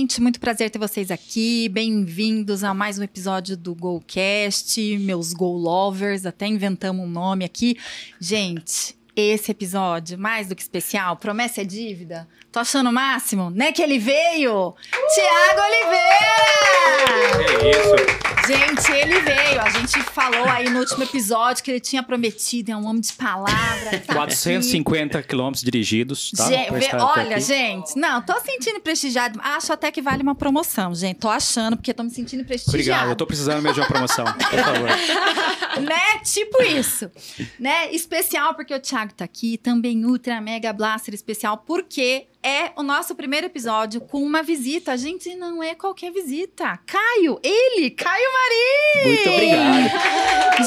gente, muito prazer ter vocês aqui. Bem-vindos a mais um episódio do GoCast, meus Go Lovers, até inventamos um nome aqui. Gente, esse episódio, mais do que especial, promessa é dívida. Tô achando o máximo, né, que ele veio? Tiago Oliveira! É isso. Gente, ele veio. A gente falou aí no último episódio que ele tinha prometido, é um homem de palavra. Tá 450 quilômetros dirigidos, tá? Olha, gente, não, tô sentindo prestigiado. Acho até que vale uma promoção, gente. Tô achando, porque tô me sentindo prestigiado. Obrigado, eu tô precisando mesmo de uma promoção, por favor. Né? Tipo isso. Né? Especial porque o Thiago tá aqui. Também Ultra Mega Blaster especial, porque é o nosso primeiro episódio com uma visita. Gente, não é qualquer visita. Caio Marim! Muito obrigado.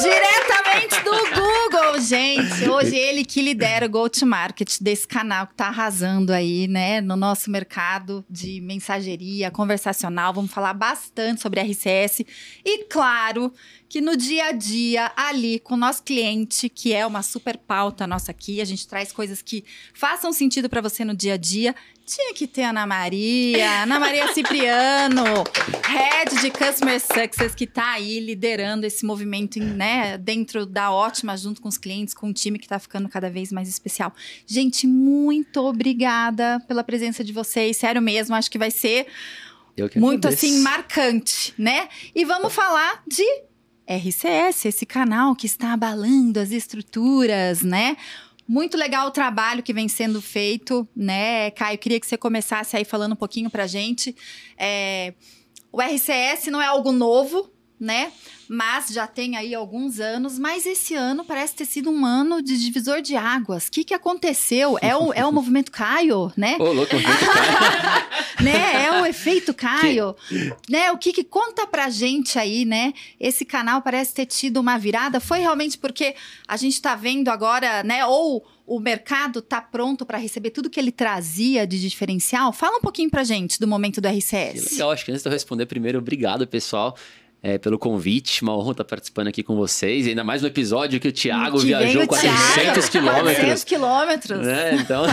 Diretamente do Google, gente. Hoje ele que lidera o go-to-market desse canal que tá arrasando aí, né? No nosso mercado de mensageria conversacional. Vamos falar bastante sobre RCS. E claro que no dia a dia, ali com o nosso cliente, que é uma super pauta nossa aqui, a gente traz coisas que façam sentido para você no dia a dia. Tinha que ter a Ana Maria Cipriano, Head de Customer Success, que tá aí liderando esse movimento, né, dentro da Ótima, junto com os clientes, com o time que tá ficando cada vez mais especial. Gente, muito obrigada pela presença de vocês, sério mesmo, acho que vai ser muito, assim, marcante, né? E vamos falar de RCS, esse canal que está abalando as estruturas, né? Muito legal o trabalho que vem sendo feito, né? Caio, queria que você começasse aí falando um pouquinho pra gente. O RCS não é algo novo, né? Mas já tem aí alguns anos. Mas esse ano parece ter sido um ano de divisor de águas. O que aconteceu? É o movimento Caio, né? Ô, louco, movimento Caio. Né? É o efeito Caio. Né? O que conta pra gente aí, né? Esse canal parece ter tido uma virada. Foi realmente porque a gente tá vendo agora, né? Ou o mercado tá pronto para receber tudo que ele trazia de diferencial? Fala um pouquinho pra gente do momento do RCS. Que legal, acho que antes de eu responder primeiro, obrigado, pessoal. Pelo convite, uma honra estar participando aqui com vocês. E ainda mais no episódio que o Thiago viajou 400 quilômetros. 400 quilômetros. Né? Então,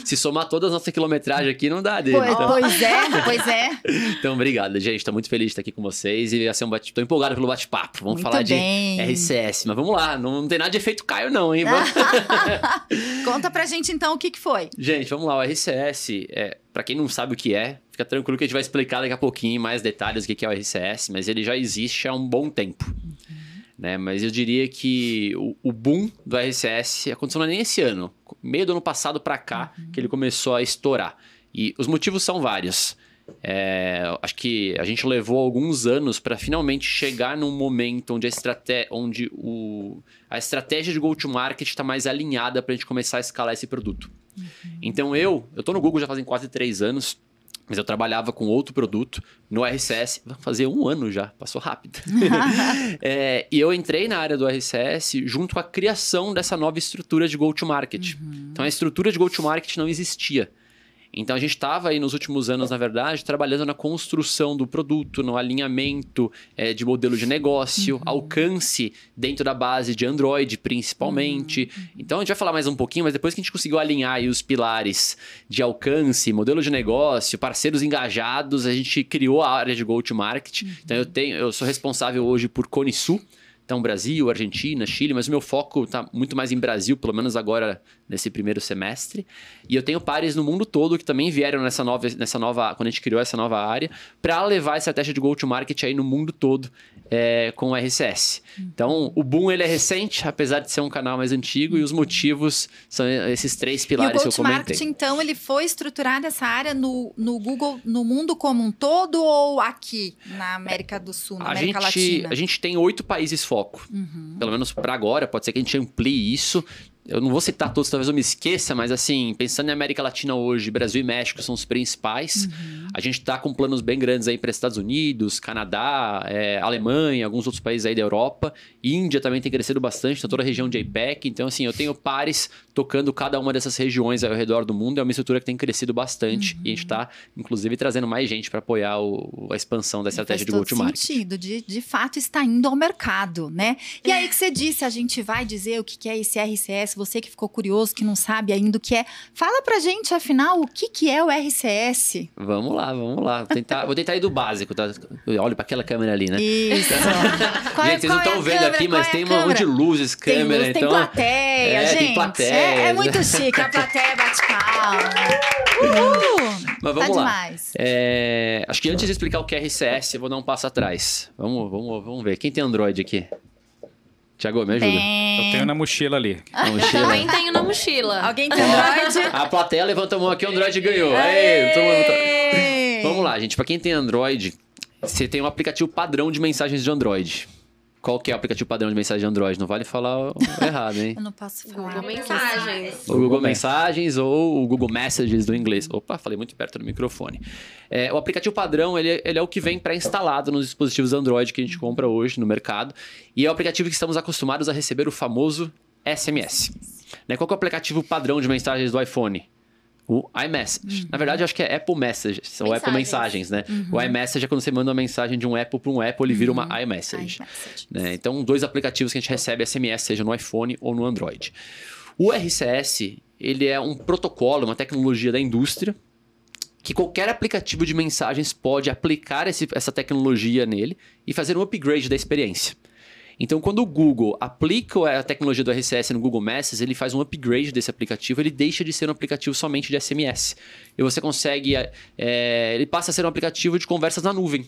se somar toda a nossa quilometragem aqui, não dá dele. Pois é. Então, obrigado, gente. Estou muito feliz de estar aqui com vocês. E assim, estou empolgado pelo bate-papo. Vamos muito falar bem. de RCS. Mas vamos lá, não tem nada de efeito Caio não, hein? Conta pra gente, então, o que foi. Gente, vamos lá. O RCS, para quem não sabe o que é, fica tranquilo que a gente vai explicar daqui a pouquinho em mais detalhes o que é o RCS, mas ele já existe há um bom tempo. Né? Mas eu diria que o boom do RCS aconteceu não é nem esse ano, meio do ano passado para cá, que ele começou a estourar. E os motivos são vários. Acho que a gente levou alguns anos para finalmente chegar num momento onde a estratégia de go-to-market está mais alinhada para a gente começar a escalar esse produto. Então eu tô no Google já fazem quase 3 anos, mas eu trabalhava com outro produto no RCS, vai fazer 1 ano já, passou rápido. E eu entrei na área do RCS junto com a criação dessa nova estrutura de go-to-market. Então a estrutura de go-to-market não existia. Então a gente estava aí nos últimos anos, na verdade, trabalhando na construção do produto, no alinhamento de modelo de negócio, alcance dentro da base de Android, principalmente. Então a gente vai falar mais um pouquinho, mas depois que a gente conseguiu alinhar aí os pilares de alcance, modelo de negócio, parceiros engajados, a gente criou a área de go-to-market. Então eu sou responsável hoje por Cone Sul. Então, Brasil, Argentina, Chile, mas o meu foco está muito mais em Brasil, pelo menos agora nesse primeiro semestre. E eu tenho pares no mundo todo que também vieram nessa nova quando a gente criou essa nova área, para levar a estratégia de go-to-market aí no mundo todo com o RCS. Então, o boom ele é recente, apesar de ser um canal mais antigo, e os motivos são esses 3 pilares que eu comentei. E o go-to-market, então, ele foi estruturado essa área no Google, no mundo como um todo ou aqui na América do Sul, na América Latina? A gente tem 8 países foco. Pelo menos para agora, pode ser que a gente amplie isso. Eu não vou citar todos, talvez eu me esqueça, mas assim, pensando em América Latina hoje, Brasil e México são os principais. A gente tá com planos bem grandes aí para Estados Unidos, Canadá, Alemanha, alguns outros países aí da Europa. Índia também tem crescido bastante, tá toda a região de APEC. Então, assim, eu tenho pares tocando cada uma dessas regiões ao redor do mundo. É uma estrutura que tem crescido bastante. E a gente tá, inclusive, trazendo mais gente para apoiar a expansão da estratégia de go-to-market. Faz todo sentido, de fato está indo ao mercado, né? E aí que você disse, a gente vai dizer o que é esse RCS, você que ficou curioso, que não sabe ainda o que é, fala pra gente, afinal, o que é o RCS? Vamos lá. Vou tentar ir do básico, tá? Olha pra aquela câmera ali, né? Isso. Gente, vocês não estão vendo aqui, mas tem um monte de luzes, câmera, tem então... plateia, gente. Tem plateia. É muito chique, a plateia bate palma. Uhul! Mas vamos lá. Demais. Acho que antes de explicar o que é RCS, eu vou dar um passo atrás. Vamos ver. Quem tem Android aqui? Tiago, me ajuda. Eu tenho na mochila ali. Na mochila. Também tenho na mochila. Alguém tem Android? A plateia levanta a mão aqui, o Android ganhou. Aê, todo mundo Vamos lá, gente. Pra quem tem Android, você tem um aplicativo padrão de mensagens de Android. Qual que é o aplicativo padrão de mensagem de Android? Não vale falar errado, hein? Eu não posso falar. Google Mensagens. O Google Mensagens ou o Google Messages do inglês. Opa, falei muito perto do microfone. O aplicativo padrão, ele é o que vem pré-instalado nos dispositivos Android que a gente compra hoje no mercado. E é o aplicativo que estamos acostumados a receber o famoso SMS. Qual que é o aplicativo padrão de mensagens do iPhone? O iMessage. Na verdade, eu acho que é Apple Messages, ou Apple Mensagens, né? O iMessage é quando você manda uma mensagem de um Apple para um Apple, ele vira uma iMessage. Então, 2 aplicativos que a gente recebe SMS, seja no iPhone ou no Android. O RCS, ele é um protocolo, uma tecnologia da indústria, que qualquer aplicativo de mensagens pode aplicar essa tecnologia nele e fazer um upgrade da experiência. Então, quando o Google aplica a tecnologia do RCS no Google Messages, ele faz um upgrade desse aplicativo, ele deixa de ser um aplicativo somente de SMS. E você consegue... ele passa a ser um aplicativo de conversas na nuvem,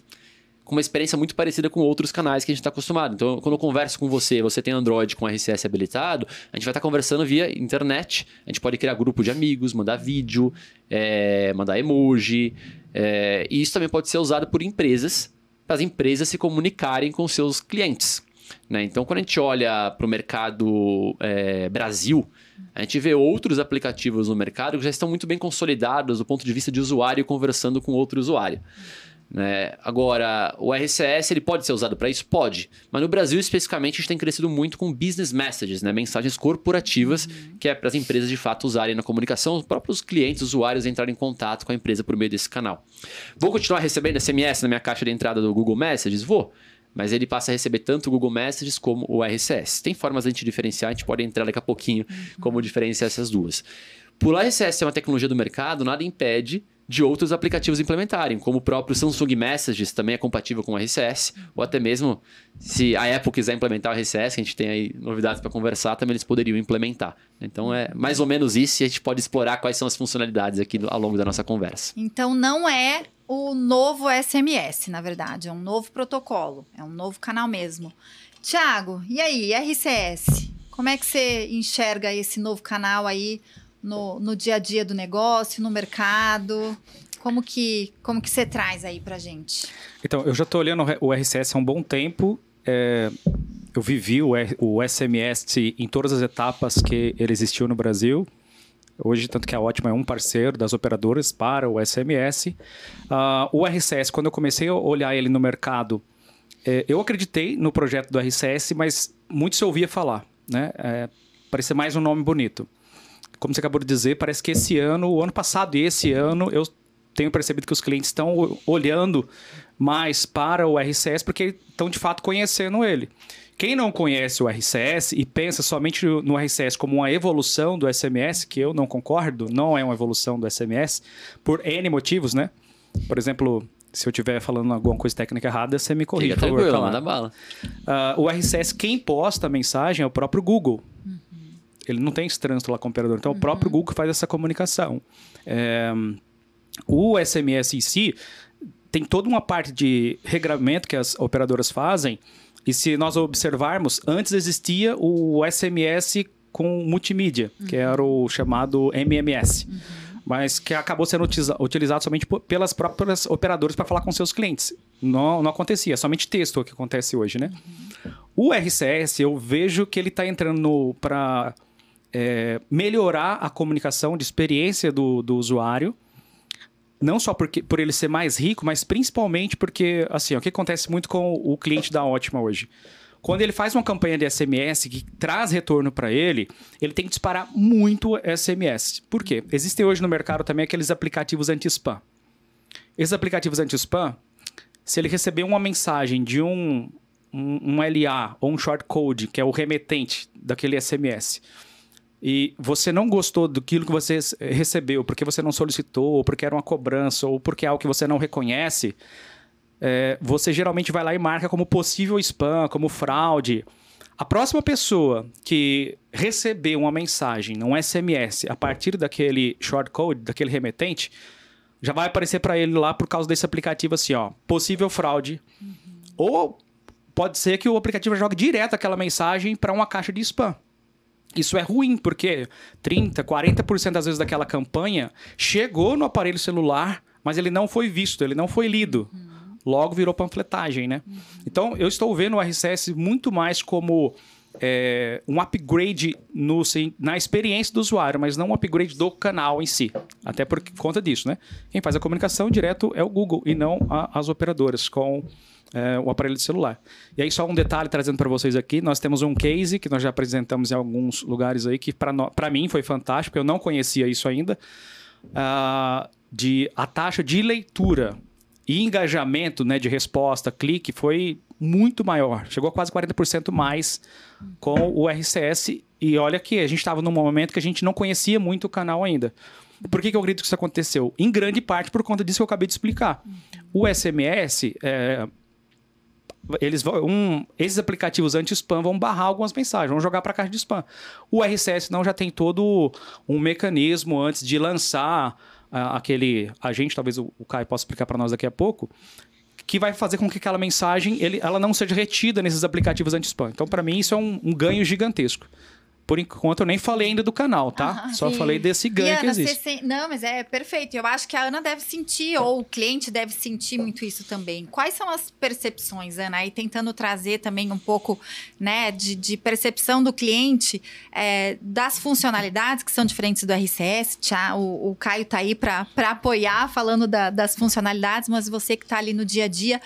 com uma experiência muito parecida com outros canais que a gente está acostumado. Então, quando eu converso com você tem Android com RCS habilitado, a gente vai estar conversando via internet, a gente pode criar grupo de amigos, mandar vídeo, mandar emoji, e isso também pode ser usado por empresas, para as empresas se comunicarem com seus clientes. Então, quando a gente olha para o mercado Brasil, a gente vê outros aplicativos no mercado que já estão muito bem consolidados do ponto de vista de usuário conversando com outro usuário. Agora, o RCS ele pode ser usado para isso? Pode. Mas no Brasil, especificamente, a gente tem crescido muito com business messages, mensagens corporativas, que é para as empresas de fato usarem na comunicação, os próprios clientes, usuários entrarem em contato com a empresa por meio desse canal. Vou continuar recebendo SMS na minha caixa de entrada do Google Messages? Vou. Mas ele passa a receber tanto o Google Messages como o RCS. Tem formas de a gente diferenciar, a gente pode entrar daqui a pouquinho como diferenciar essas duas. Por o RCS ser uma tecnologia do mercado, nada impede de outros aplicativos implementarem, como o próprio Samsung Messages também é compatível com o RCS, ou até mesmo se a Apple quiser implementar o RCS, que a gente tem aí novidades para conversar, também eles poderiam implementar. Então é mais ou menos isso e a gente pode explorar quais são as funcionalidades aqui ao longo da nossa conversa. Então não é o novo SMS, na verdade, é um novo protocolo, é um novo canal mesmo. Tiago, e aí, RCS? Como é que você enxerga esse novo canal aí no dia a dia do negócio, no mercado? Como que você traz aí pra gente? Então, eu já estou olhando o RCS há um bom tempo. Eu vivi o SMS em todas as etapas que ele existiu no Brasil. Hoje, tanto que a Ótima é um parceiro das operadoras para o SMS. O RCS, quando eu comecei a olhar ele no mercado, eu acreditei no projeto do RCS, mas muito se ouvia falar, parecia mais um nome bonito. Como você acabou de dizer, parece que o ano passado e esse ano, eu tenho percebido que os clientes estão olhando mais para o RCS porque estão, de fato, conhecendo ele. Quem não conhece o RCS e pensa somente no RCS como uma evolução do SMS, que eu não concordo, não é uma evolução do SMS, por N motivos, né? Por exemplo, se eu estiver falando alguma coisa técnica errada, você me corrige, por favor. Tranquilo, manda bala. O RCS, quem posta a mensagem é o próprio Google. Ele não tem esse trânsito lá com o operador. Então, o próprio Google faz essa comunicação. O SMS em si tem toda uma parte de regramento que as operadoras fazem. E se nós observarmos, antes existia o SMS com multimídia, que era o chamado MMS. Mas que acabou sendo utilizado somente pelas próprias operadoras para falar com seus clientes. Não acontecia, é somente texto que acontece hoje, né? O RCS, eu vejo que ele está entrando para melhorar a comunicação de experiência do usuário. Não só por ele ser mais rico, mas principalmente porque, assim, o que acontece muito com o cliente da Ótima hoje? Quando ele faz uma campanha de SMS que traz retorno para ele tem que disparar muito SMS. Por quê? Existem hoje no mercado também aqueles aplicativos anti-spam. Esses aplicativos anti-spam, se ele receber uma mensagem de um LA ou um short code, que é o remetente daquele SMS, e você não gostou daquilo que você recebeu, porque você não solicitou, ou porque era uma cobrança, ou porque é algo que você não reconhece, você geralmente vai lá e marca como possível spam, como fraude. A próxima pessoa que receber uma mensagem, um SMS, a partir daquele shortcode, daquele remetente, já vai aparecer para ele lá por causa desse aplicativo assim, ó, possível fraude. Ou pode ser que o aplicativo jogue direto aquela mensagem para uma caixa de spam. Isso é ruim, porque 30%, 40% das vezes daquela campanha chegou no aparelho celular, mas ele não foi visto, ele não foi lido. Logo virou panfletagem, né? Então, eu estou vendo o RCS muito mais como um upgrade na experiência do usuário, mas não um upgrade do canal em si. Até por conta disso, né? Quem faz a comunicação direto é o Google e não as operadoras com o aparelho de celular. E aí, só um detalhe trazendo para vocês aqui, nós temos um case que nós já apresentamos em alguns lugares aí, que para mim foi fantástico, eu não conhecia isso ainda, a taxa de leitura e engajamento, né, de resposta, clique, foi muito maior. Chegou a quase 40% mais com o RCS. E olha que a gente estava num momento que a gente não conhecia muito o canal ainda. Por que eu acredito que isso aconteceu? Em grande parte por conta disso que eu acabei de explicar. O SMS, esses aplicativos anti-spam vão barrar algumas mensagens, vão jogar para a caixa de spam. O RCS não já tem todo um mecanismo antes de lançar aquele agente, talvez o Caio possa explicar para nós daqui a pouco, que vai fazer com que aquela mensagem ela não seja retida nesses aplicativos anti-spam. Então, para mim, isso é um ganho gigantesco. Por enquanto, eu nem falei ainda do canal, tá? Só falei desse ganho que existe. Não, mas é perfeito. Eu acho que a Ana deve sentir, ou o cliente deve sentir muito isso também. Quais são as percepções, Ana? Aí tentando trazer também um pouco, né, de percepção do cliente, das funcionalidades que são diferentes do RCS. O Caio tá aí para apoiar, falando das funcionalidades, mas você que tá ali no dia a dia,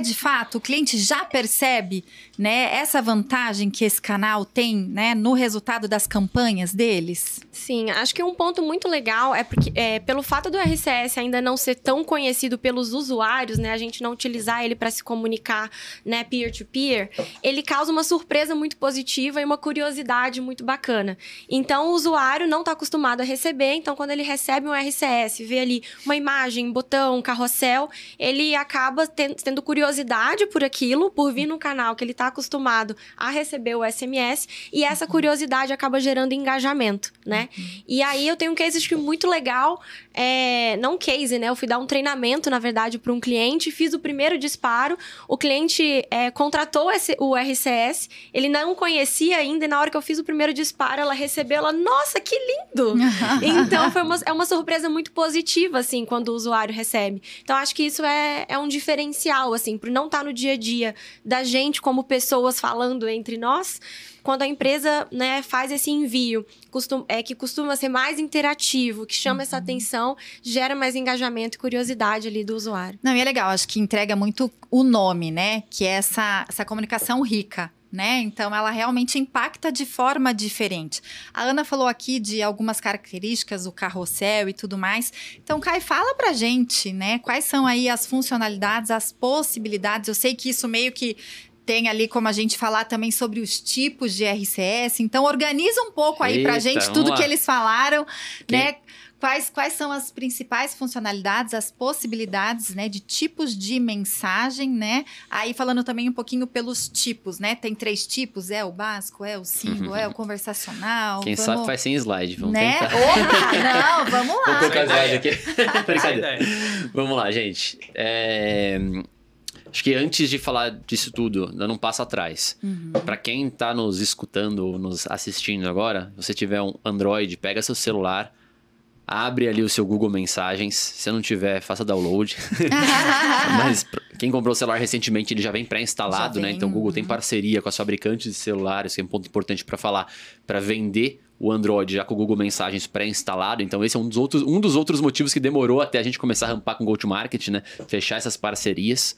de fato, o cliente já percebe, né, essa vantagem que esse canal tem, né, no resultado das campanhas deles? Sim, acho que um ponto muito legal é porque, pelo fato do RCS ainda não ser tão conhecido pelos usuários, né, a gente não utilizar ele para se comunicar, né, peer-to-peer, ele causa uma surpresa muito positiva e uma curiosidade muito bacana. Então, o usuário não está acostumado a receber, então quando ele recebe um RCS, vê ali uma imagem, um botão, um carrossel, ele acaba tendo curiosidade por aquilo, por vir num canal que ele está acostumado a receber o SMS, e essa curiosidade acaba gerando engajamento, né? E aí eu tenho um case muito legal, não um case, né? Eu fui dar um treinamento, na verdade, para um cliente, fiz o primeiro disparo, o cliente contratou o RCS, ele não conhecia ainda, e na hora que eu fiz o primeiro disparo, ela recebeu, nossa, que lindo! Então, é uma surpresa muito positiva, assim, quando o usuário recebe. Então, acho que isso é um diferencial, assim, por não estar no dia a dia da gente como pessoas falando entre nós, quando a empresa, né, faz esse envio, que costuma ser mais interativo, que chama essa atenção, gera mais engajamento e curiosidade ali do usuário. Não, e é legal, acho que entrega muito o nome, né, que é essa comunicação rica, né? Então, ela realmente impacta de forma diferente. A Ana falou aqui de algumas características, o carrossel e tudo mais. Então, Caio, fala pra gente, né? Quais são aí as funcionalidades, as possibilidades? Eu sei que isso meio que tem ali como a gente falar também sobre os tipos de RCS. Então, organiza um pouco aí pra gente tudo que eles falaram, né? Quais são as principais funcionalidades, as possibilidades, né, de tipos de mensagem, né? Aí falando também um pouquinho pelos tipos, né? Tem 3 tipos, o básico, o símbolo, o conversacional. Quem sabe faz sem slide, vamos né? tentar. Opa, não, vamos lá. Vou colocar slide aqui. Vamos lá, gente. Acho que antes de falar disso tudo, dando um passo atrás. Para quem tá nos escutando ou nos assistindo agora, se você tiver um Android, pega seu celular, abre ali o seu Google Mensagens. Se não tiver, faça download. Mas quem comprou o celular recentemente, ele já vem pré-instalado, né? Então o Google tem parceria com as fabricantes de celulares, que é um ponto importante para falar, para vender o Android já com o Google Mensagens pré-instalado. Então esse é um dos outros motivos que demorou até a gente começar a rampar com o Go-to-Market, né? Fechar essas parcerias.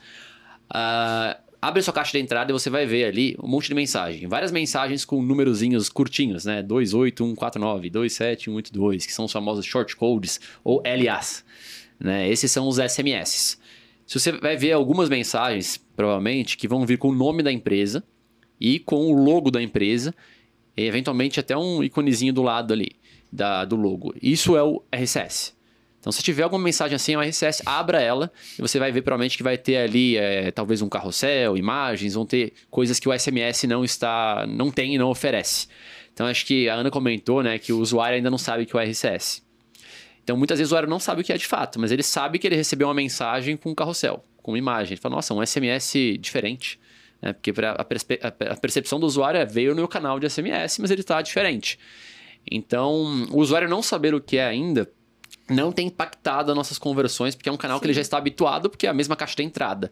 Abre a sua caixa de entrada e você vai ver ali um monte de mensagem. Várias mensagens com numerozinhos curtinhos, né? 28149, 27182, que são os famosos short codes ou LAs, né? Esses são os SMS. Se você vai ver algumas mensagens, provavelmente, que vão vir com o nome da empresa e com o logo da empresa. e eventualmente até um iconezinho do lado ali do logo. Isso é o RCS. Então, se tiver alguma mensagem assim, é o RCS, abra ela e você vai ver provavelmente que vai ter ali talvez um carrossel, imagens, vão ter coisas que o SMS não tem e não oferece. Então, acho que a Ana comentou, né, que o usuário ainda não sabe o que é o RCS. Então, muitas vezes o usuário não sabe o que é de fato, mas ele sabe que ele recebeu uma mensagem com um carrossel, com uma imagem. Ele fala, nossa, um SMS diferente. Porque a percepção do usuário veio no meu canal de SMS, mas ele está diferente. Então, o usuário não saber o que é ainda não tem impactado as nossas conversões, porque é um canal que ele já está habituado, porque é a mesma caixa de entrada.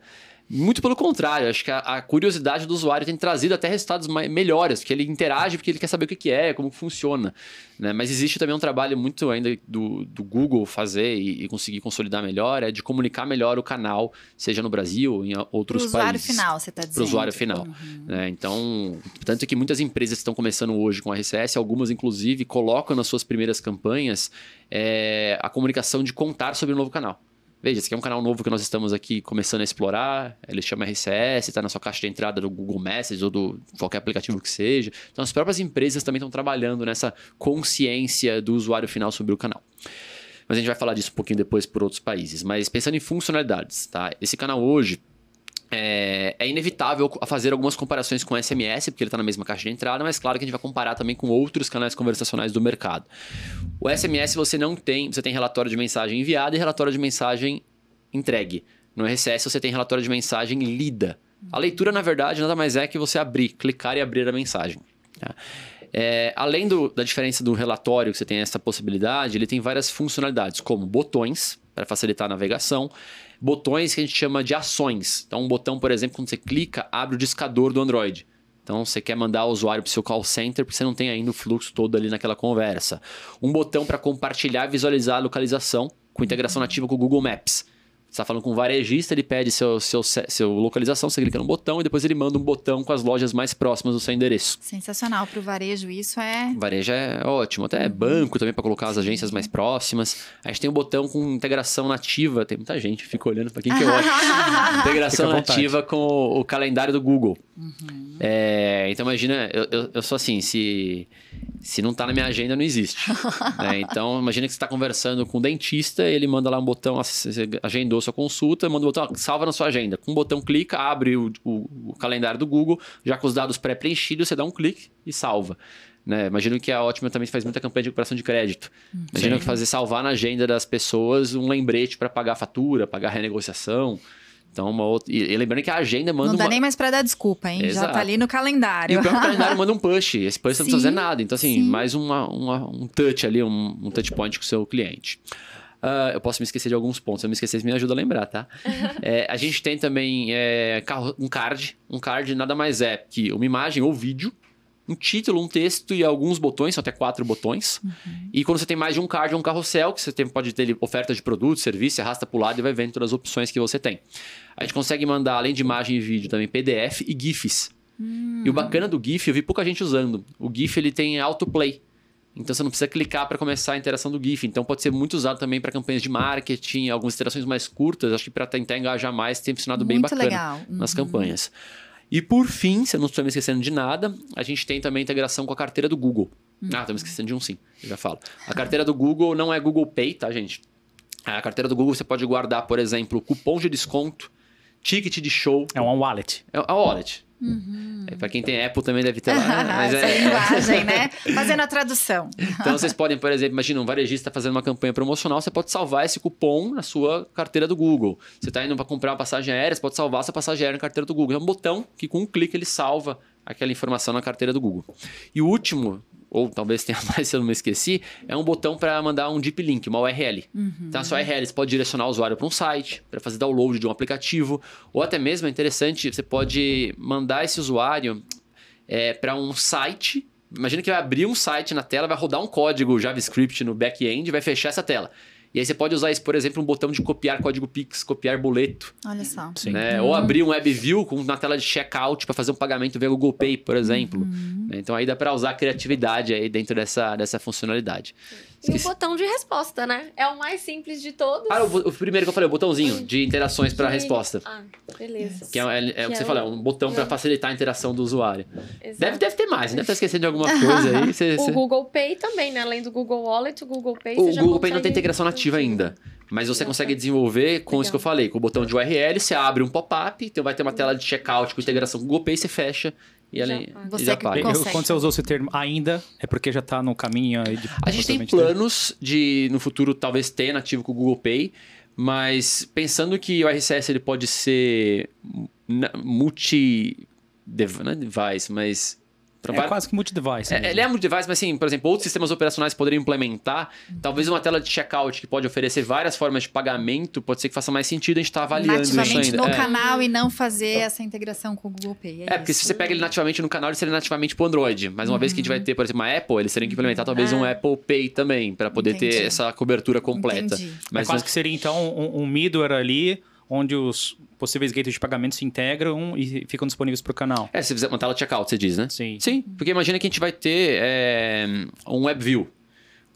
Muito pelo contrário, acho que a curiosidade do usuário tem trazido até resultados melhores, porque ele interage, porque ele quer saber o que é, como funciona. Né? Mas existe também um trabalho muito ainda do Google fazer e conseguir consolidar melhor, de comunicar melhor o canal, seja no Brasil ou em outros países. Para o usuário final, você está dizendo. Para o usuário final. Né? Então, tanto que muitas empresas que estão começando hoje com RCS, algumas inclusive colocam nas suas primeiras campanhas a comunicação de contar sobre o novo canal. Veja, esse aqui é um canal novo que nós estamos aqui começando a explorar, ele chama RCS, está na sua caixa de entrada do Google Messages ou do qualquer aplicativo que seja. Então, as próprias empresas também estão trabalhando nessa consciência do usuário final sobre o canal. Mas a gente vai falar disso um pouquinho depois por outros países. Mas pensando em funcionalidades, tá? Esse canal hoje é inevitável fazer algumas comparações com o SMS, porque ele está na mesma caixa de entrada, mas claro que a gente vai comparar também com outros canais conversacionais do mercado. O SMS você tem relatório de mensagem enviada e relatório de mensagem entregue. No RCS você tem relatório de mensagem lida. A leitura, na verdade, nada mais é que você clicar e abrir a mensagem. Tá? Além da diferença do relatório, que você tem essa possibilidade, ele tem várias funcionalidades, como botões, para facilitar a navegação, botões que a gente chama de ações. Então, um botão, por exemplo, quando você clica, abre o discador do Android. Então, você quer mandar o usuário para o seu call center, porque você não tem ainda o fluxo todo ali naquela conversa. Um botão para compartilhar e visualizar a localização, com integração nativa com o Google Maps. Você está falando com um varejista, ele pede seu localização, você clica no botão e depois ele manda um botão com as lojas mais próximas do seu endereço. Sensacional. Para o varejo, isso é... Varejo é ótimo. Até banco também para colocar as agências mais próximas. A gente tem um botão com integração nativa. Tem muita gente que fica olhando para quem que eu acho. Integração nativa com o calendário do Google. Então, imagina, eu sou assim, se não está na minha agenda, não existe. Né? Então, imagina que você está conversando com o dentista, ele manda lá um botão, você agendou sua consulta, manda um botão, salva na sua agenda. Com um botão, clica, abre o calendário do Google, já com os dados pré-preenchidos, você dá um clique e salva. Né? Imagino que a Ótima também faz muita campanha de recuperação de crédito. Imagina que salvar na agenda das pessoas um lembrete para pagar a fatura, pagar a renegociação. Então, e lembrando que a agenda manda... Não dá nem mais para dar desculpa, hein? Exato. Já tá ali no calendário. E o próprio calendário manda um push. Esse push não precisa fazer nada. Então, assim, mais um touch ali, um touch point com o seu cliente. Eu posso me esquecer de alguns pontos. Se eu me esquecer, me ajuda a lembrar, tá? A gente tem também um card. Um card nada mais é que uma imagem ou vídeo, um título, um texto e alguns botões, são até 4 botões. E quando você tem mais de um card, um carrossel, que você pode ter oferta de produto, serviço, você arrasta para o lado e vai vendo todas as opções que você tem. A gente consegue mandar, além de imagem e vídeo, também PDF e GIFs. E o bacana do GIF, eu vi pouca gente usando. O GIF ele tem autoplay. Então você não precisa clicar para começar a interação do GIF. Então pode ser muito usado também para campanhas de marketing, algumas interações mais curtas. Acho que para tentar engajar mais tem funcionado bem bacana legal. Nas campanhas. E por fim, se eu não estou me esquecendo de nada, a gente tem também a integração com a carteira do Google. Estou me esquecendo de um sim, eu já falo. A carteira do Google não é Google Pay, tá, gente? A carteira do Google você pode guardar, por exemplo, cupom de desconto, ticket de show. É uma wallet. É uma wallet. Para quem tem Apple também deve ter lá. Mas essa linguagem, né? Fazendo a tradução. Então vocês podem, por exemplo, imagina um varejista fazendo uma campanha promocional, você pode salvar esse cupom na sua carteira do Google. Você está indo para comprar uma passagem aérea, você pode salvar essa passagem aérea na carteira do Google. É um botão que com um clique ele salva aquela informação na carteira do Google. E o último, ou talvez tenha mais se eu não me esqueci, é um botão para mandar um deep link, uma URL. Então a sua URL você pode direcionar o usuário para um site, para fazer download de um aplicativo, ou até mesmo é interessante, você pode mandar esse usuário para um site. Imagina que vai abrir um site na tela, vai rodar um código JavaScript no back-end e vai fechar essa tela. E aí você pode usar isso, por exemplo, um botão de copiar código Pix, copiar boleto. Olha só. Né? Ou abrir um WebView na tela de checkout para fazer um pagamento via Google Pay, por exemplo. Então aí dá para usar a criatividade aí dentro dessa funcionalidade. E o botão de resposta, né? É o mais simples de todos. O primeiro que eu falei, o botãozinho de interações para resposta. Beleza. Que é o que você falou, é um botão para facilitar a interação do usuário. Exato. Deve ter mais, deve estar esquecendo de alguma coisa aí. O Google Pay também, né? Além do Google Wallet, o Google Pay O Google Pay não tem integração nativa ainda. Mas você consegue desenvolver com isso que eu falei, com o botão de URL, você abre um pop-up, então vai ter uma tela de checkout com integração com o Google Pay, você fecha e já paga. Quando você usou esse termo ainda, é porque já está no caminho aí de... A gente tem planos de, no futuro, talvez ter nativo com o Google Pay, mas pensando que o RCS ele pode ser multi-device, mas... quase que multi-device. Ele é multi-device, mas assim, por exemplo, outros sistemas operacionais poderiam implementar. Talvez uma tela de checkout que pode oferecer várias formas de pagamento, pode ser que faça mais sentido a gente estar avaliando isso ainda. Nativamente no canal e não fazer essa integração com o Google Pay. Porque se você pega ele nativamente no canal, ele seria nativamente para o Android. Mas uma vez que a gente vai ter, por exemplo, uma Apple, eles teriam que implementar talvez um Apple Pay também, para poder ter essa cobertura completa. Mas quase que seria, então, um middleware ali, onde os possíveis gateways de pagamento se integram e ficam disponíveis para o canal. Se fizer uma tela de checkout, você diz, né? Sim. Sim, porque imagina que a gente vai ter um WebView.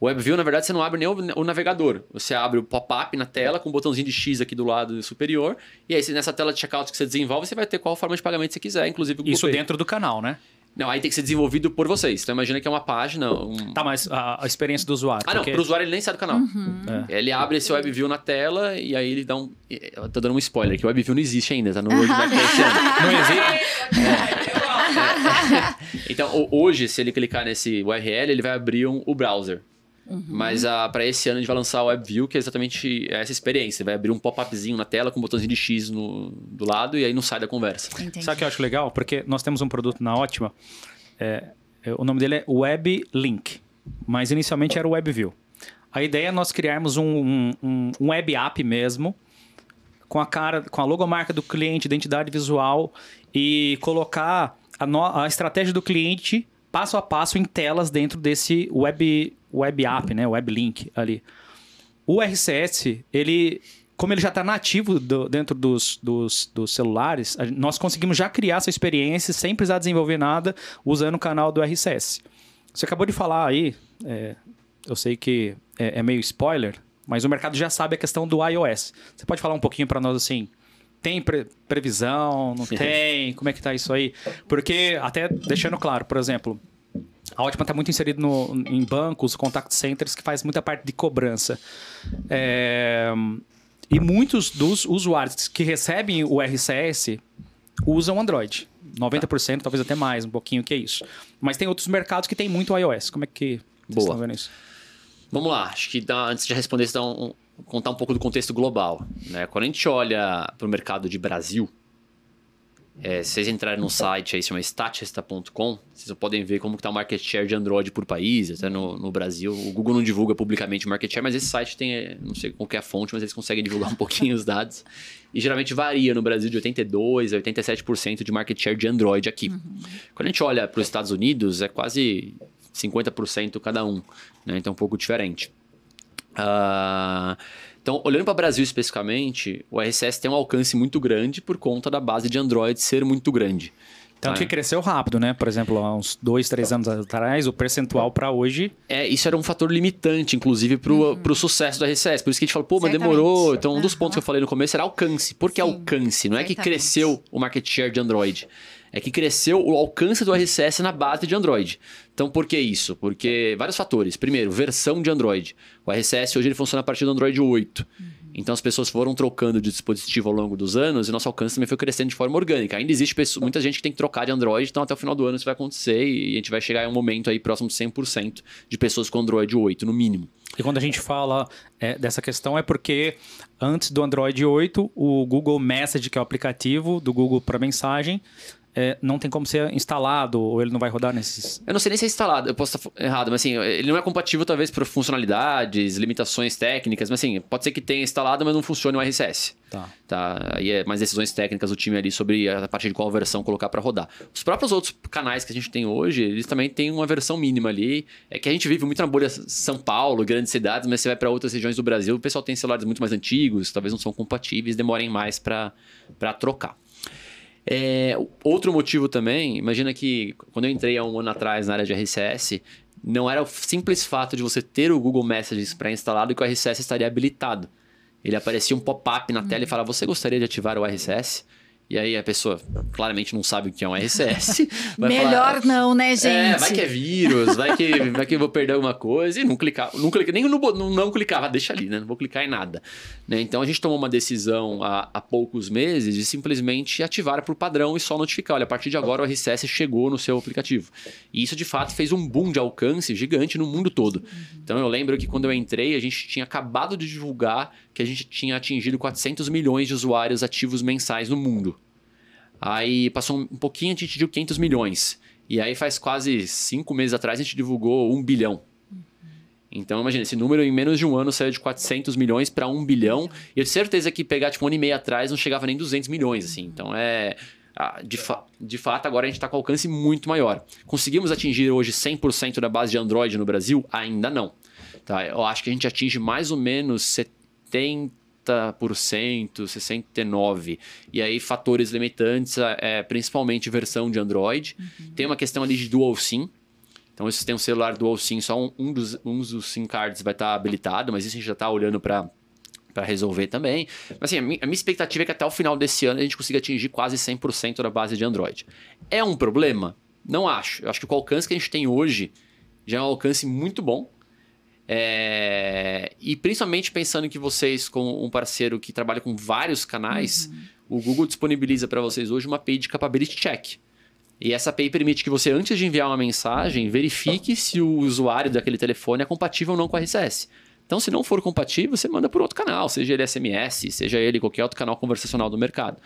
O WebView, na verdade, você não abre nem o navegador. Você abre o pop-up na tela com um botãozinho de X aqui do lado superior. E aí, nessa tela de checkout que você desenvolve, você vai ter qual forma de pagamento você quiser, inclusive o Google Pay. Dentro do canal, né? Não, aí tem que ser desenvolvido por vocês. Então imagina que é uma página... Tá, mas a experiência do usuário... Não, pro usuário ele nem sai do canal. Ele abre esse WebView na tela e aí ele dá um... Eu tô dando um spoiler, que o WebView não existe ainda, tá no roadmap desse ano. Não existe? Então, hoje, se ele clicar nesse URL, ele vai abrir o browser. Mas para esse ano a gente vai lançar o WebView, que é exatamente essa experiência. Vai abrir um pop-upzinho na tela com um botãozinho de X do lado e aí não sai da conversa. Entendi. Sabe o que eu acho legal? Porque nós temos um produto na Ótima, o nome dele é WebLink, mas inicialmente era o WebView. A ideia é nós criarmos um web app mesmo, com a logomarca do cliente, identidade visual e colocar a estratégia do cliente passo a passo em telas dentro desse web app, né? Web link ali. O RCS, como ele já está nativo dentro dos celulares, nós conseguimos já criar essa experiência sem precisar desenvolver nada usando o canal do RCS. Você acabou de falar aí, eu sei que é meio spoiler, mas o mercado já sabe a questão do iOS. Você pode falar um pouquinho para nós assim... Tem previsão? Não tem? Como é que tá isso aí? Porque, até deixando claro, por exemplo, a Ótima está muito inserida em bancos, contact centers, que faz muita parte de cobrança. E muitos dos usuários que recebem o RCS usam Android. 90%, talvez até mais, um pouquinho que é isso. Mas tem outros mercados que tem muito iOS. Como é que vocês estão vendo isso? Vamos lá. Acho que antes de responder, contar um pouco do contexto global, né? Quando a gente olha para o mercado de Brasil, se vocês entrarem no site aí, chama statista.com, vocês podem ver como está o market share de Android por país, até no Brasil. O Google não divulga publicamente o market share, mas esse site tem, não sei qual que é a fonte, mas eles conseguem divulgar um pouquinho os dados. E geralmente varia no Brasil de 82% a 87% de market share de Android aqui. Quando a gente olha para os Estados Unidos, é quase 50% cada um, né? Então é um pouco diferente. Então, olhando para o Brasil especificamente, o RCS tem um alcance muito grande por conta da base de Android ser muito grande. Tanto que cresceu rápido, né? Por exemplo, há uns 2, 3 anos atrás, o percentual para hoje... Isso era um fator limitante, inclusive, pro sucesso do RCS. Por isso que a gente falou, mas demorou. Então, um dos pontos que eu falei no começo era alcance. Por que alcance? Não é que cresceu o market share de Android. É que cresceu o alcance do RCS na base de Android. Então, por que isso? Porque vários fatores. Primeiro, versão de Android. O RCS hoje ele funciona a partir do Android 8. Então, as pessoas foram trocando de dispositivo ao longo dos anos e nosso alcance também foi crescendo de forma orgânica. Ainda existe muita gente que tem que trocar de Android, então até o final do ano isso vai acontecer e a gente vai chegar em um momento aí próximo de 100% de pessoas com Android 8, no mínimo. E quando a gente fala dessa questão é porque antes do Android 8, o Google Message, que é o aplicativo do Google para mensagem, não tem como ser instalado ou ele não vai rodar nesses... Eu não sei nem se é instalado, eu posso estar errado, mas assim, ele não é compatível talvez por funcionalidades, limitações técnicas, mas assim, pode ser que tenha instalado, mas não funcione o RCS. Tá? Aí é mais decisões técnicas do time ali sobre a partir de qual versão colocar para rodar. Os próprios outros canais que a gente tem hoje, eles também têm uma versão mínima ali. É que a gente vive muito na bolha São Paulo, grandes cidades, mas você vai para outras regiões do Brasil, o pessoal tem celulares muito mais antigos, talvez não são compatíveis, demorem mais para trocar. Outro motivo também, imagina que quando eu entrei há um ano atrás na área de RCS, não era o simples fato de você ter o Google Messages pré-instalado que o RCS estaria habilitado. Ele aparecia um pop-up na tela e falava, você gostaria de ativar o RCS? E aí a pessoa claramente não sabe o que é um RCS. Melhor falar, não, né, gente? Vai que é vírus, vai que eu vou perder alguma coisa. E não clicava, nem não clicava, deixa ali, né? Não vou clicar em nada. Né? Então a gente tomou uma decisão há poucos meses de simplesmente ativar por padrão e só notificar. Olha, a partir de agora o RCS chegou no seu aplicativo. E isso de fato fez um boom de alcance gigante no mundo todo. Então eu lembro que quando eu entrei, a gente tinha acabado de divulgar que a gente tinha atingido 400 milhões de usuários ativos mensais no mundo. Aí passou um pouquinho, a gente atingiu 500 milhões. E aí faz quase 5 meses atrás a gente divulgou 1 bilhão. Então imagina, esse número em menos de um ano saiu de 400 milhões para 1 bilhão. E eu tenho certeza que pegar tipo um ano e meio atrás não chegava nem 200 milhões. Assim. Então de fato agora a gente está com alcance muito maior. Conseguimos atingir hoje 100% da base de Android no Brasil? Ainda não. Tá? Eu acho que a gente atinge mais ou menos 70%, 69%. E aí, fatores limitantes, principalmente versão de Android. Tem uma questão ali de Dual SIM. Então, se você tem um celular Dual SIM, só um dos SIM cards vai estar habilitado, mas isso a gente já está olhando para resolver também. Mas assim, a minha expectativa é que até o final desse ano a gente consiga atingir quase 100% da base de Android. É um problema? Não acho. Eu acho que o alcance que a gente tem hoje já é um alcance muito bom. E principalmente pensando que vocês, como um parceiro que trabalha com vários canais, o Google disponibiliza para vocês hoje uma API de Capability Check. E essa API permite que você, antes de enviar uma mensagem, verifique se o usuário daquele telefone é compatível ou não com a RCS. Então, se não for compatível, você manda por outro canal, seja ele SMS, seja ele qualquer outro canal conversacional do mercado.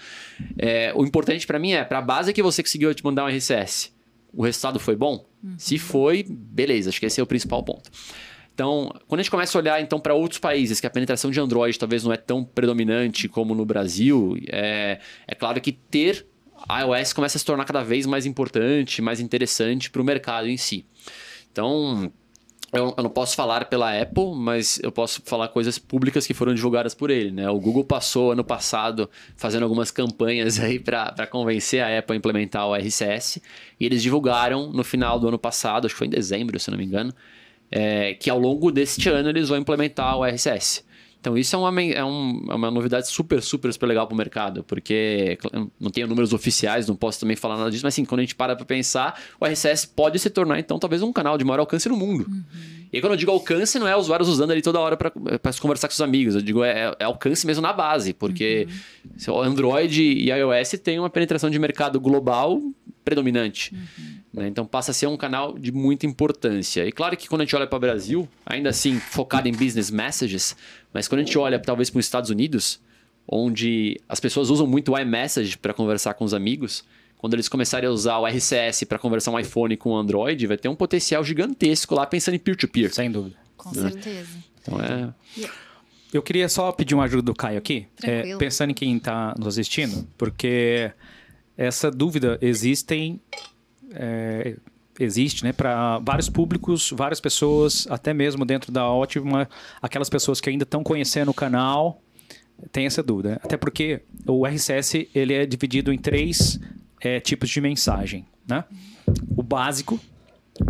O importante para mim para a base que você conseguiu te mandar um RCS, o resultado foi bom? Se foi, beleza, acho que esse é o principal ponto. Então, quando a gente começa a olhar então, para outros países, que a penetração de Android talvez não é tão predominante como no Brasil, é claro que ter iOS começa a se tornar cada vez mais importante, mais interessante para o mercado em si. Então, eu não posso falar pela Apple, mas eu posso falar coisas públicas que foram divulgadas por ele. Né? O Google passou ano passado fazendo algumas campanhas aí para convencer a Apple a implementar o RCS, e eles divulgaram no final do ano passado, acho que foi em dezembro, se não me engano, que ao longo deste ano eles vão implementar o RCS. Então isso é uma novidade super legal para o mercado, porque não tenho números oficiais, não posso também falar nada disso, mas assim, quando a gente para pensar, o RCS pode se tornar então talvez um canal de maior alcance no mundo. E aí, quando eu digo alcance, não é usuários usando ali toda hora para conversar com seus amigos, eu digo é alcance mesmo na base, porque o Android e iOS tem uma penetração de mercado global predominante. Né? Então passa a ser um canal de muita importância. E claro que quando a gente olha para o Brasil, ainda assim focado em business messages, mas quando a gente olha talvez para os Estados Unidos, onde as pessoas usam muito o iMessage para conversar com os amigos, quando eles começarem a usar o RCS para conversar um iPhone com o Android, vai ter um potencial gigantesco lá pensando em peer-to-peer. Sem dúvida. Com certeza. Então Eu queria só pedir uma ajuda do Caio aqui, pensando em quem está nos assistindo, porque essa dúvida existe, né, para vários públicos, várias pessoas, até mesmo dentro da Ótima, aquelas pessoas que ainda estão conhecendo o canal, tem essa dúvida. Até porque o RCS ele é dividido em 3 tipos de mensagem, né? O básico,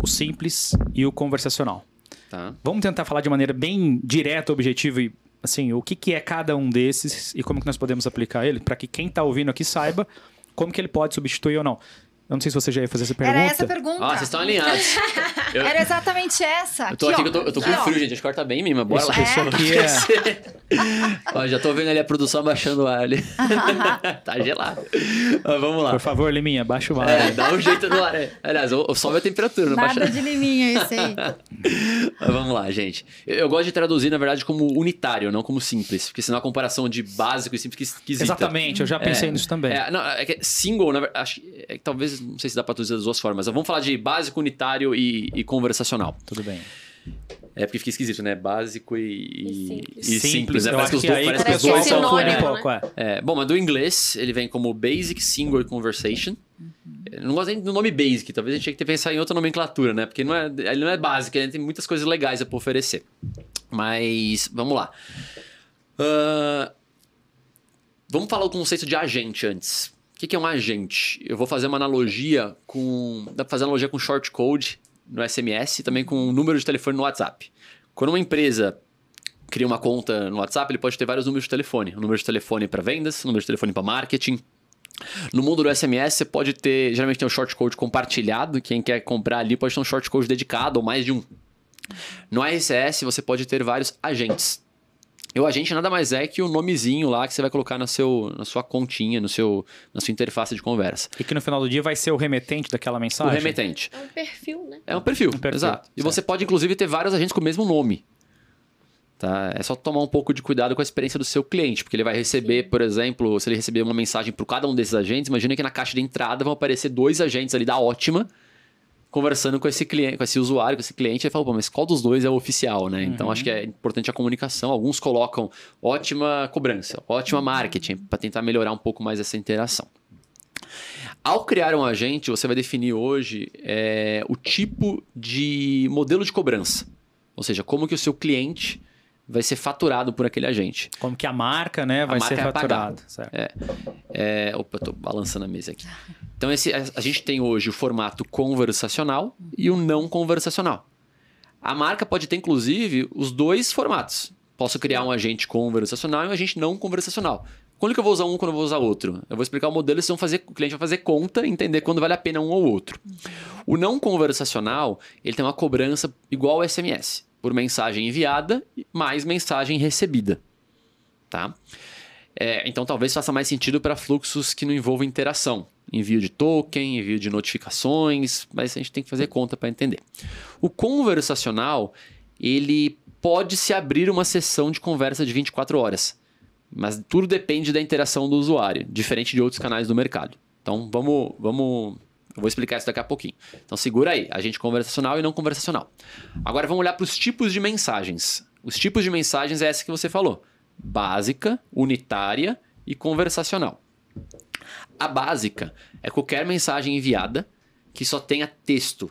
o simples e o conversacional. Tá. Vamos tentar falar de maneira bem direta, objetiva e assim, o que é cada um desses e como que nós podemos aplicar ele, para que quem está ouvindo aqui saiba como que ele pode substituir ou não. Eu não sei se você já ia fazer essa pergunta. Era essa a pergunta. Vocês estão alinhados. Era exatamente essa. Eu tô aqui, eu tô com frio, gente. Acho que corta bem, Mima. Bora lá. Isso aqui Ó, já tô vendo ali a produção abaixando o ar ali. Tá gelado. Ó, vamos lá. Por favor, Liminha, baixa o ar. Dá um jeito no ar. Aliás, sobe a temperatura. Não Nada baixa... de liminha isso aí. Mas vamos lá, gente. Eu gosto de traduzir, na verdade, como unitário, não como simples. Porque senão a comparação de básico e simples fica esquisita. Exatamente, eu já pensei nisso também. É que single, na verdade, acho que talvez, não sei se dá pra traduzir das duas formas. Vamos falar de básico, unitário e conversacional. Tudo bem. Porque fica esquisito, né? Básico e simples. Né? Eu Parece que acho os que aí dois que o pessoal são confunde um sinônimo, pouco. Bom, mas do inglês, ele vem como Basic, Single e Conversation. Eu não gosto nem do nome Basic. Talvez a gente tinha que ter pensado em outra nomenclatura, né? Porque ele não é básico, ele tem muitas coisas legais pra oferecer. Mas, vamos lá. Vamos falar o conceito de agente antes. O que é um agente? Eu vou fazer uma analogia com... Dá para fazer analogia com short code no SMS e também com o número de telefone no WhatsApp. Quando uma empresa cria uma conta no WhatsApp, ele pode ter vários números de telefone. Um número de telefone para vendas, um número de telefone para marketing. No mundo do SMS, você pode ter... Geralmente tem um short code compartilhado. Quem quer comprar ali pode ter um short code dedicado ou mais de um. No RCS, você pode ter vários agentes. E o agente nada mais é que o nomezinho lá que você vai colocar na sua continha, na sua interface de conversa. E que no final do dia vai ser o remetente daquela mensagem? O remetente. É um perfil, né? É um perfil, exato. E você pode, inclusive, ter vários agentes com o mesmo nome. Tá? É só tomar um pouco de cuidado com a experiência do seu cliente, porque ele vai receber, por exemplo, se ele receber uma mensagem para cada um desses agentes, imagina que na caixa de entrada vão aparecer 2 agentes ali da Ótima, conversando com esse cliente, com esse usuário, com esse cliente, e fala, mas qual dos dois é o oficial, né? Então, acho que é importante a comunicação. Alguns colocam ótima cobrança, ótima marketing, para tentar melhorar um pouco mais essa interação. Ao criar um agente, você vai definir hoje o tipo de modelo de cobrança. Ou seja, como que o seu cliente vai ser faturado por aquele agente. Como que a marca, né, vai ser faturada. Opa, eu tô balançando a mesa aqui. Então, a gente tem hoje o formato conversacional e o não conversacional. A marca pode ter, inclusive, os 2 formatos. Posso criar um agente conversacional e um agente não conversacional. Quando que eu vou usar um, quando eu vou usar outro? Eu vou explicar o modelo e o cliente vai fazer conta e entender quando vale a pena um ou outro. O não conversacional, ele tem uma cobrança igual ao SMS. Por mensagem enviada mais mensagem recebida. Tá? Então, talvez faça mais sentido para fluxos que não envolvam interação. Envio de token, envio de notificações, mas a gente tem que fazer conta para entender. O conversacional, ele pode se abrir uma sessão de conversa de 24 horas. Mas tudo depende da interação do usuário, diferente de outros canais do mercado. Então, eu vou explicar isso daqui a pouquinho. Então, segura aí. Agente conversacional e não conversacional. Agora, vamos olhar para os tipos de mensagens. Os tipos de mensagens é essa que você falou. Básica, unitária e conversacional. A básica é qualquer mensagem enviada que só tenha texto.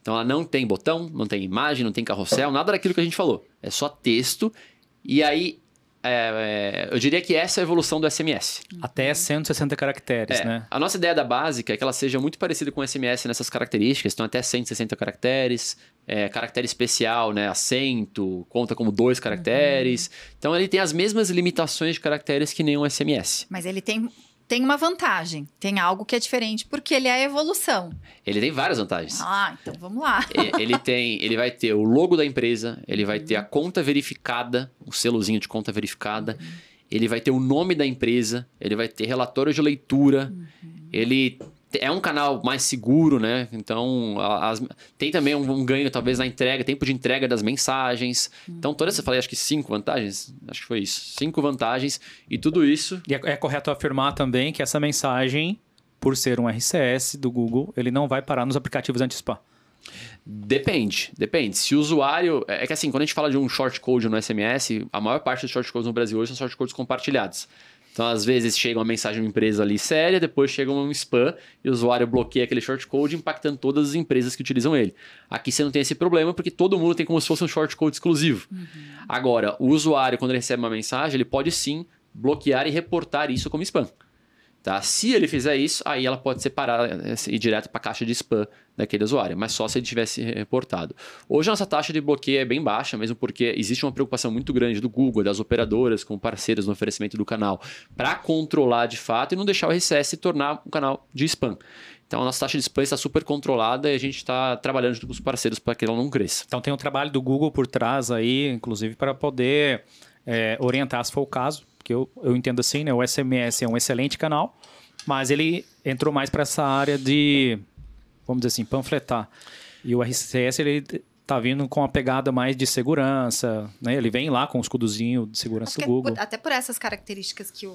Então, ela não tem botão, não tem imagem, não tem carrossel, nada daquilo que a gente falou. É só texto. E aí... eu diria que essa é a evolução do SMS. Até 160 caracteres, né? A nossa ideia da básica é que ela seja muito parecida com o SMS nessas características. Então, até 160 caracteres. Caractere especial, né? Acento, conta como 2 caracteres. Então, ele tem as mesmas limitações de caracteres que nenhum SMS. Mas ele tem uma vantagem. Tem algo que é diferente, porque ele é a evolução. Ele tem várias vantagens. Então vamos lá. Ele vai ter o logo da empresa, ele vai ter a conta verificada, o selozinho de conta verificada, ele vai ter o nome da empresa, ele vai ter relatório de leitura, ele é um canal mais seguro, né? Então, tem também um ganho, talvez, na entrega, tempo de entrega das mensagens. Então, todas eu falei, acho que 5 vantagens. Acho que foi isso. 5 vantagens. E tudo isso... E é correto afirmar também que essa mensagem, por ser um RCS do Google, ele não vai parar nos aplicativos anti-spam. Depende. Se o usuário... É que assim, quando a gente fala de um short code no SMS, a maior parte dos short codes no Brasil hoje são short codes compartilhados. Então, às vezes, chega uma mensagem de uma empresa ali séria, depois chega um spam e o usuário bloqueia aquele short code, impactando todas as empresas que utilizam ele. Aqui você não tem esse problema, porque todo mundo tem como se fosse um short code exclusivo. Agora, o usuário, quando ele recebe uma mensagem, ele pode sim bloquear e reportar isso como spam. Tá? Se ele fizer isso, aí ela pode separar e ir direto para a caixa de spam daquele usuário, mas só se ele tivesse reportado. Hoje a nossa taxa de bloqueio é bem baixa, mesmo porque existe uma preocupação muito grande do Google, das operadoras com parceiros no oferecimento do canal, para controlar de fato e não deixar o RCS se tornar um canal de spam. Então a nossa taxa de spam está super controlada e a gente está trabalhando junto com os parceiros para que ela não cresça. Então tem um trabalho do Google por trás aí, inclusive, para poder orientar, se for o caso. Que eu entendo assim, né? O SMS é um excelente canal, mas ele entrou mais para essa área de, vamos dizer assim, panfletar. E o RCS, ele tá vindo com uma pegada mais de segurança, né? Ele vem lá com o escudozinho de segurança do Google. Até por essas características que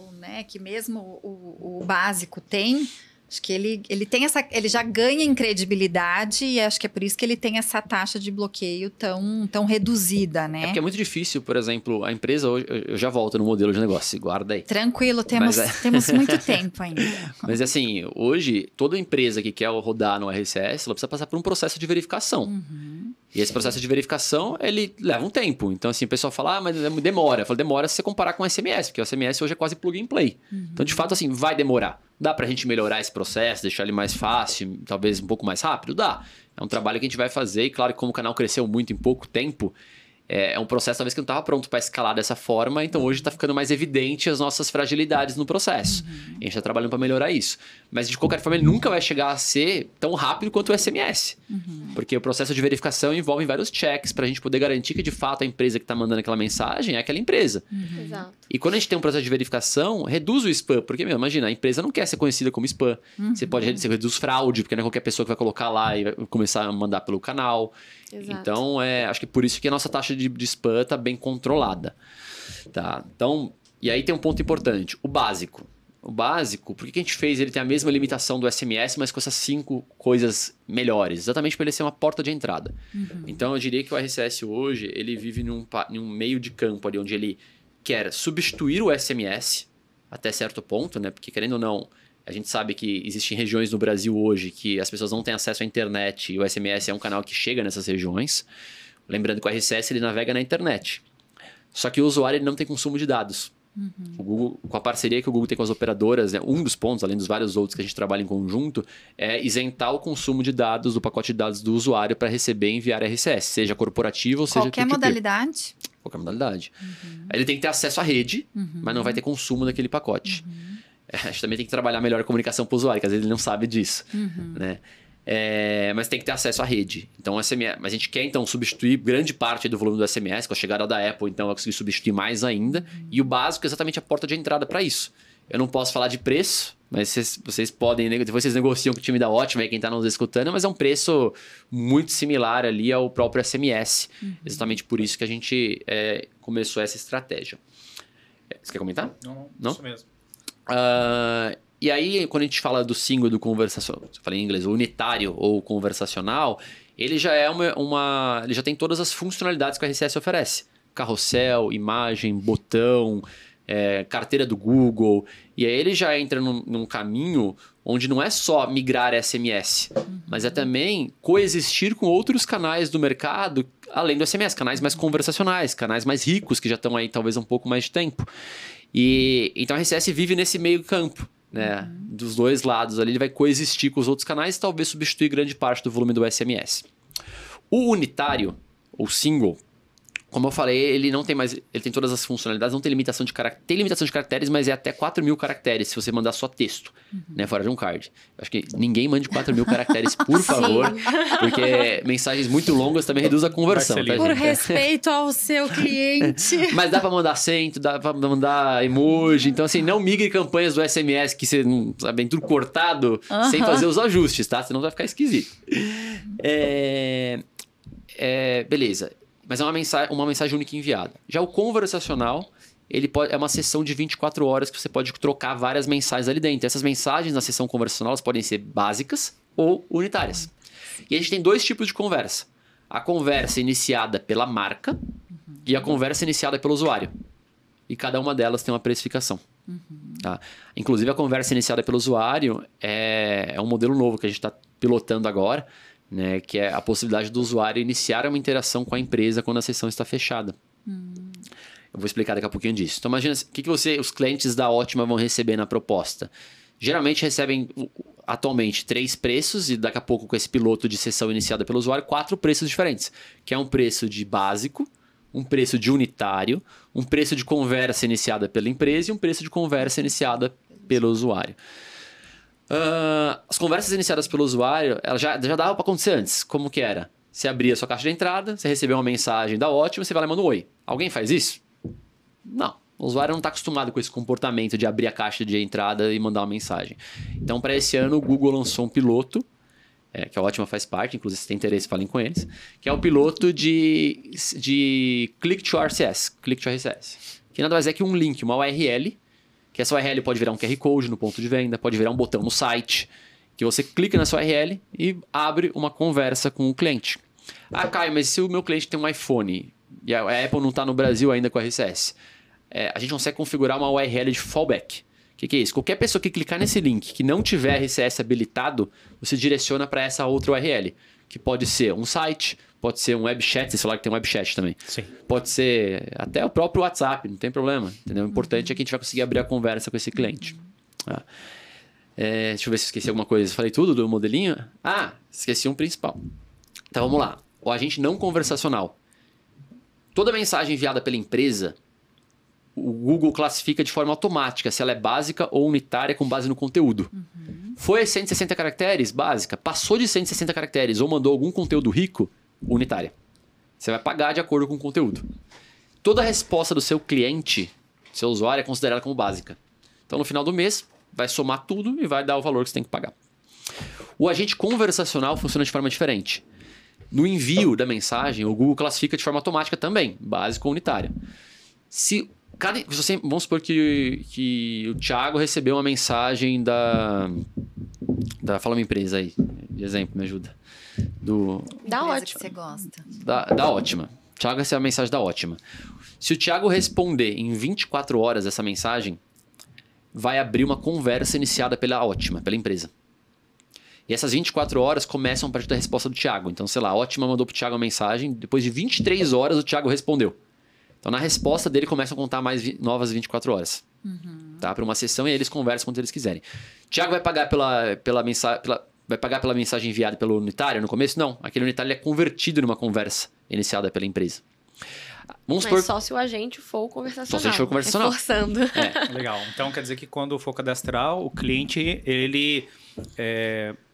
mesmo o básico tem, acho que ele tem ele já ganha em credibilidade e acho que é por isso que ele tem essa taxa de bloqueio tão reduzida, né? É porque é muito difícil, por exemplo, a empresa hoje, eu já volto no modelo de negócio, guarda aí. Tranquilo, temos muito tempo ainda. Mas assim, hoje, toda empresa que quer rodar no RCS, ela precisa passar por um processo de verificação. E esse processo de verificação, ele leva um tempo. Então, assim, o pessoal fala, mas demora. Eu falo, demora se você comparar com o SMS, porque o SMS hoje é quase plug and play. Então, de fato, assim, vai demorar. Dá pra gente melhorar esse processo, deixar ele mais fácil, talvez um pouco mais rápido? Dá. É um trabalho que a gente vai fazer e claro que como o canal cresceu muito em pouco tempo, é um processo talvez que não estava pronto para escalar dessa forma, então hoje está ficando mais evidente as nossas fragilidades no processo. A gente está trabalhando para melhorar isso. Mas de qualquer forma ele nunca vai chegar a ser tão rápido quanto o SMS. Porque o processo de verificação envolve vários checks para a gente poder garantir que de fato a empresa que está mandando aquela mensagem é aquela empresa. Exato. E quando a gente tem um processo de verificação, reduz o spam. Porque, imagina, a empresa não quer ser conhecida como spam. Você reduz fraude, porque não é qualquer pessoa que vai colocar lá e vai começar a mandar pelo canal. Exato. Então, acho que por isso que a nossa taxa de spam está bem controlada. Tá? Então, e aí tem um ponto importante. O básico. O básico, por que a gente fez ele ter a mesma limitação do SMS, mas com essas 5 coisas melhores? Exatamente para ele ser uma porta de entrada. Então, eu diria que o RCS hoje, ele vive num meio de campo ali, onde ele quer substituir o SMS até certo ponto, né? Porque, querendo ou não, a gente sabe que existem regiões no Brasil hoje que as pessoas não têm acesso à internet e o SMS é um canal que chega nessas regiões. Lembrando que o RCS ele navega na internet. Só que o usuário ele não tem consumo de dados. O Google, com a parceria que o Google tem com as operadoras, né, um dos pontos, além dos vários outros que a gente trabalha em conjunto, é isentar o consumo de dados do pacote de dados do usuário para receber e enviar RCS, seja corporativo ou seja Qualquer modalidade? Qualquer modalidade. Ele tem que ter acesso à rede, mas não vai ter consumo daquele pacote. A gente também tem que trabalhar melhor a comunicação para o usuário, que às vezes ele não sabe disso. Né? Mas tem que ter acesso à rede. Então, SMS, mas a gente quer, então, substituir grande parte do volume do SMS. Com a chegada da Apple, então, vai conseguir substituir mais ainda. E o básico é exatamente a porta de entrada para isso. Eu não posso falar de preço, mas vocês podem... Depois vocês negociam com o time da Ótima, aí quem está nos escutando, mas é um preço muito similar ali ao próprio SMS. Exatamente por isso que a gente começou essa estratégia. Você quer comentar? Não? Isso mesmo. E aí, quando a gente fala do single do conversacional, eu falei em inglês, o unitário ou conversacional, ele já é ele já tem todas as funcionalidades que o RCS oferece. Carrossel, imagem, botão, carteira do Google. E aí ele já entra num caminho onde não é só migrar SMS, mas é também coexistir com outros canais do mercado, além do SMS, canais mais conversacionais, canais mais ricos, que já estão aí talvez há um pouco mais de tempo. Então a RCS vive nesse meio campo, né? Dos dois lados ali, ele vai coexistir com os outros canais e talvez substituir grande parte do volume do SMS. O unitário, ou single, como eu falei, ele não tem mais. Ele tem todas as funcionalidades, não tem limitação de caracteres. Tem limitação de caracteres, mas é até 4.000 caracteres se você mandar só texto, né? Fora de um card. Eu acho que ninguém mande 4.000 caracteres, por favor, porque mensagens muito longas também reduz a conversão. Tá, por gente? respeito ao seu cliente. Mas dá pra mandar acento, dá pra mandar emoji. Então, assim, não migre campanhas do SMS que você não sabe, tudo cortado, sem fazer os ajustes, tá? Senão vai ficar esquisito. Beleza. Mas é uma mensagem única enviada. Já o conversacional, é uma sessão de 24 horas que você pode trocar várias mensagens ali dentro. Essas mensagens na sessão conversacional elas podem ser básicas ou unitárias. E a gente tem 2 tipos de conversa. A conversa iniciada pela marca e a conversa iniciada pelo usuário. E cada uma delas tem uma precificação. Tá? Inclusive, a conversa iniciada pelo usuário é um modelo novo que a gente está pilotando agora, né, que é a possibilidade do usuário iniciar uma interação com a empresa quando a sessão está fechada. Eu vou explicar daqui a pouquinho disso. Então, imagina o que os clientes da Ótima vão receber na proposta. Geralmente recebem, atualmente, 3 preços e daqui a pouco, com esse piloto de sessão iniciada pelo usuário, 4 preços diferentes. Que é um preço de básico, um preço de unitário, um preço de conversa iniciada pela empresa e um preço de conversa iniciada pelo usuário. As conversas iniciadas pelo usuário, ela já dava para acontecer antes. Como que era? Você abria a sua caixa de entrada, você recebeu uma mensagem da Ótima, você vai lá e manda um oi. Alguém faz isso? Não. O usuário não está acostumado com esse comportamento de abrir a caixa de entrada e mandar uma mensagem. Então, para esse ano, o Google lançou um piloto, que a Ótima faz parte, inclusive se tem interesse, falem com eles, que é o piloto de Click to RCS, que nada mais é que um link, uma URL, que essa URL pode virar um QR Code no ponto de venda, pode virar um botão no site, que você clica nessa URL e abre uma conversa com o cliente. Ah, Caio, mas se o meu cliente tem um iPhone e a Apple não está no Brasil ainda com a RCS, a gente consegue configurar uma URL de fallback. O que é isso? Qualquer pessoa que clicar nesse link que não tiver RCS habilitado, você direciona para essa outra URL, que pode ser um site, pode ser um webchat, você falar que tem um webchat também. Sim. Pode ser até o próprio WhatsApp, não tem problema. Entendeu? O importante é que a gente vai conseguir abrir a conversa com esse cliente. Deixa eu ver se eu esqueci alguma coisa. Falei tudo do modelinho? Esqueci um principal. Então vamos lá. O agente não conversacional. Toda mensagem enviada pela empresa, o Google classifica de forma automática se ela é básica ou unitária com base no conteúdo. Foi 160 caracteres? Básica. Passou de 160 caracteres ou mandou algum conteúdo rico? Unitária. Você vai pagar de acordo com o conteúdo. Toda resposta do seu cliente, seu usuário, é considerada como básica. Então, no final do mês, vai somar tudo e vai dar o valor que você tem que pagar. O agente conversacional funciona de forma diferente. No envio da mensagem, o Google classifica de forma automática também, básica ou unitária. Vamos supor que o Thiago recebeu uma mensagem fala uma empresa aí, de exemplo, me ajuda. Da Ótima. Que você gosta. Da Ótima. O Thiago recebeu a mensagem da Ótima. Se o Thiago responder em 24 horas essa mensagem, vai abrir uma conversa iniciada pela Ótima, pela empresa. E essas 24 horas começam a partir da resposta do Thiago. Então, sei lá, a Ótima mandou pro Thiago a mensagem, depois de 23 horas o Thiago respondeu. Então, na resposta dele, começam a contar mais novas 24 horas. Tá? Para uma sessão, e aí eles conversam quando eles quiserem. Thiago vai pagar vai pagar pela mensagem enviada pelo unitário no começo? Não. Aquele unitário é convertido numa conversa iniciada pela empresa. Só se o agente for conversacional. Só se a gente for conversacional. Reforçando. Legal. Então, quer dizer que quando for cadastrar, o cliente, ele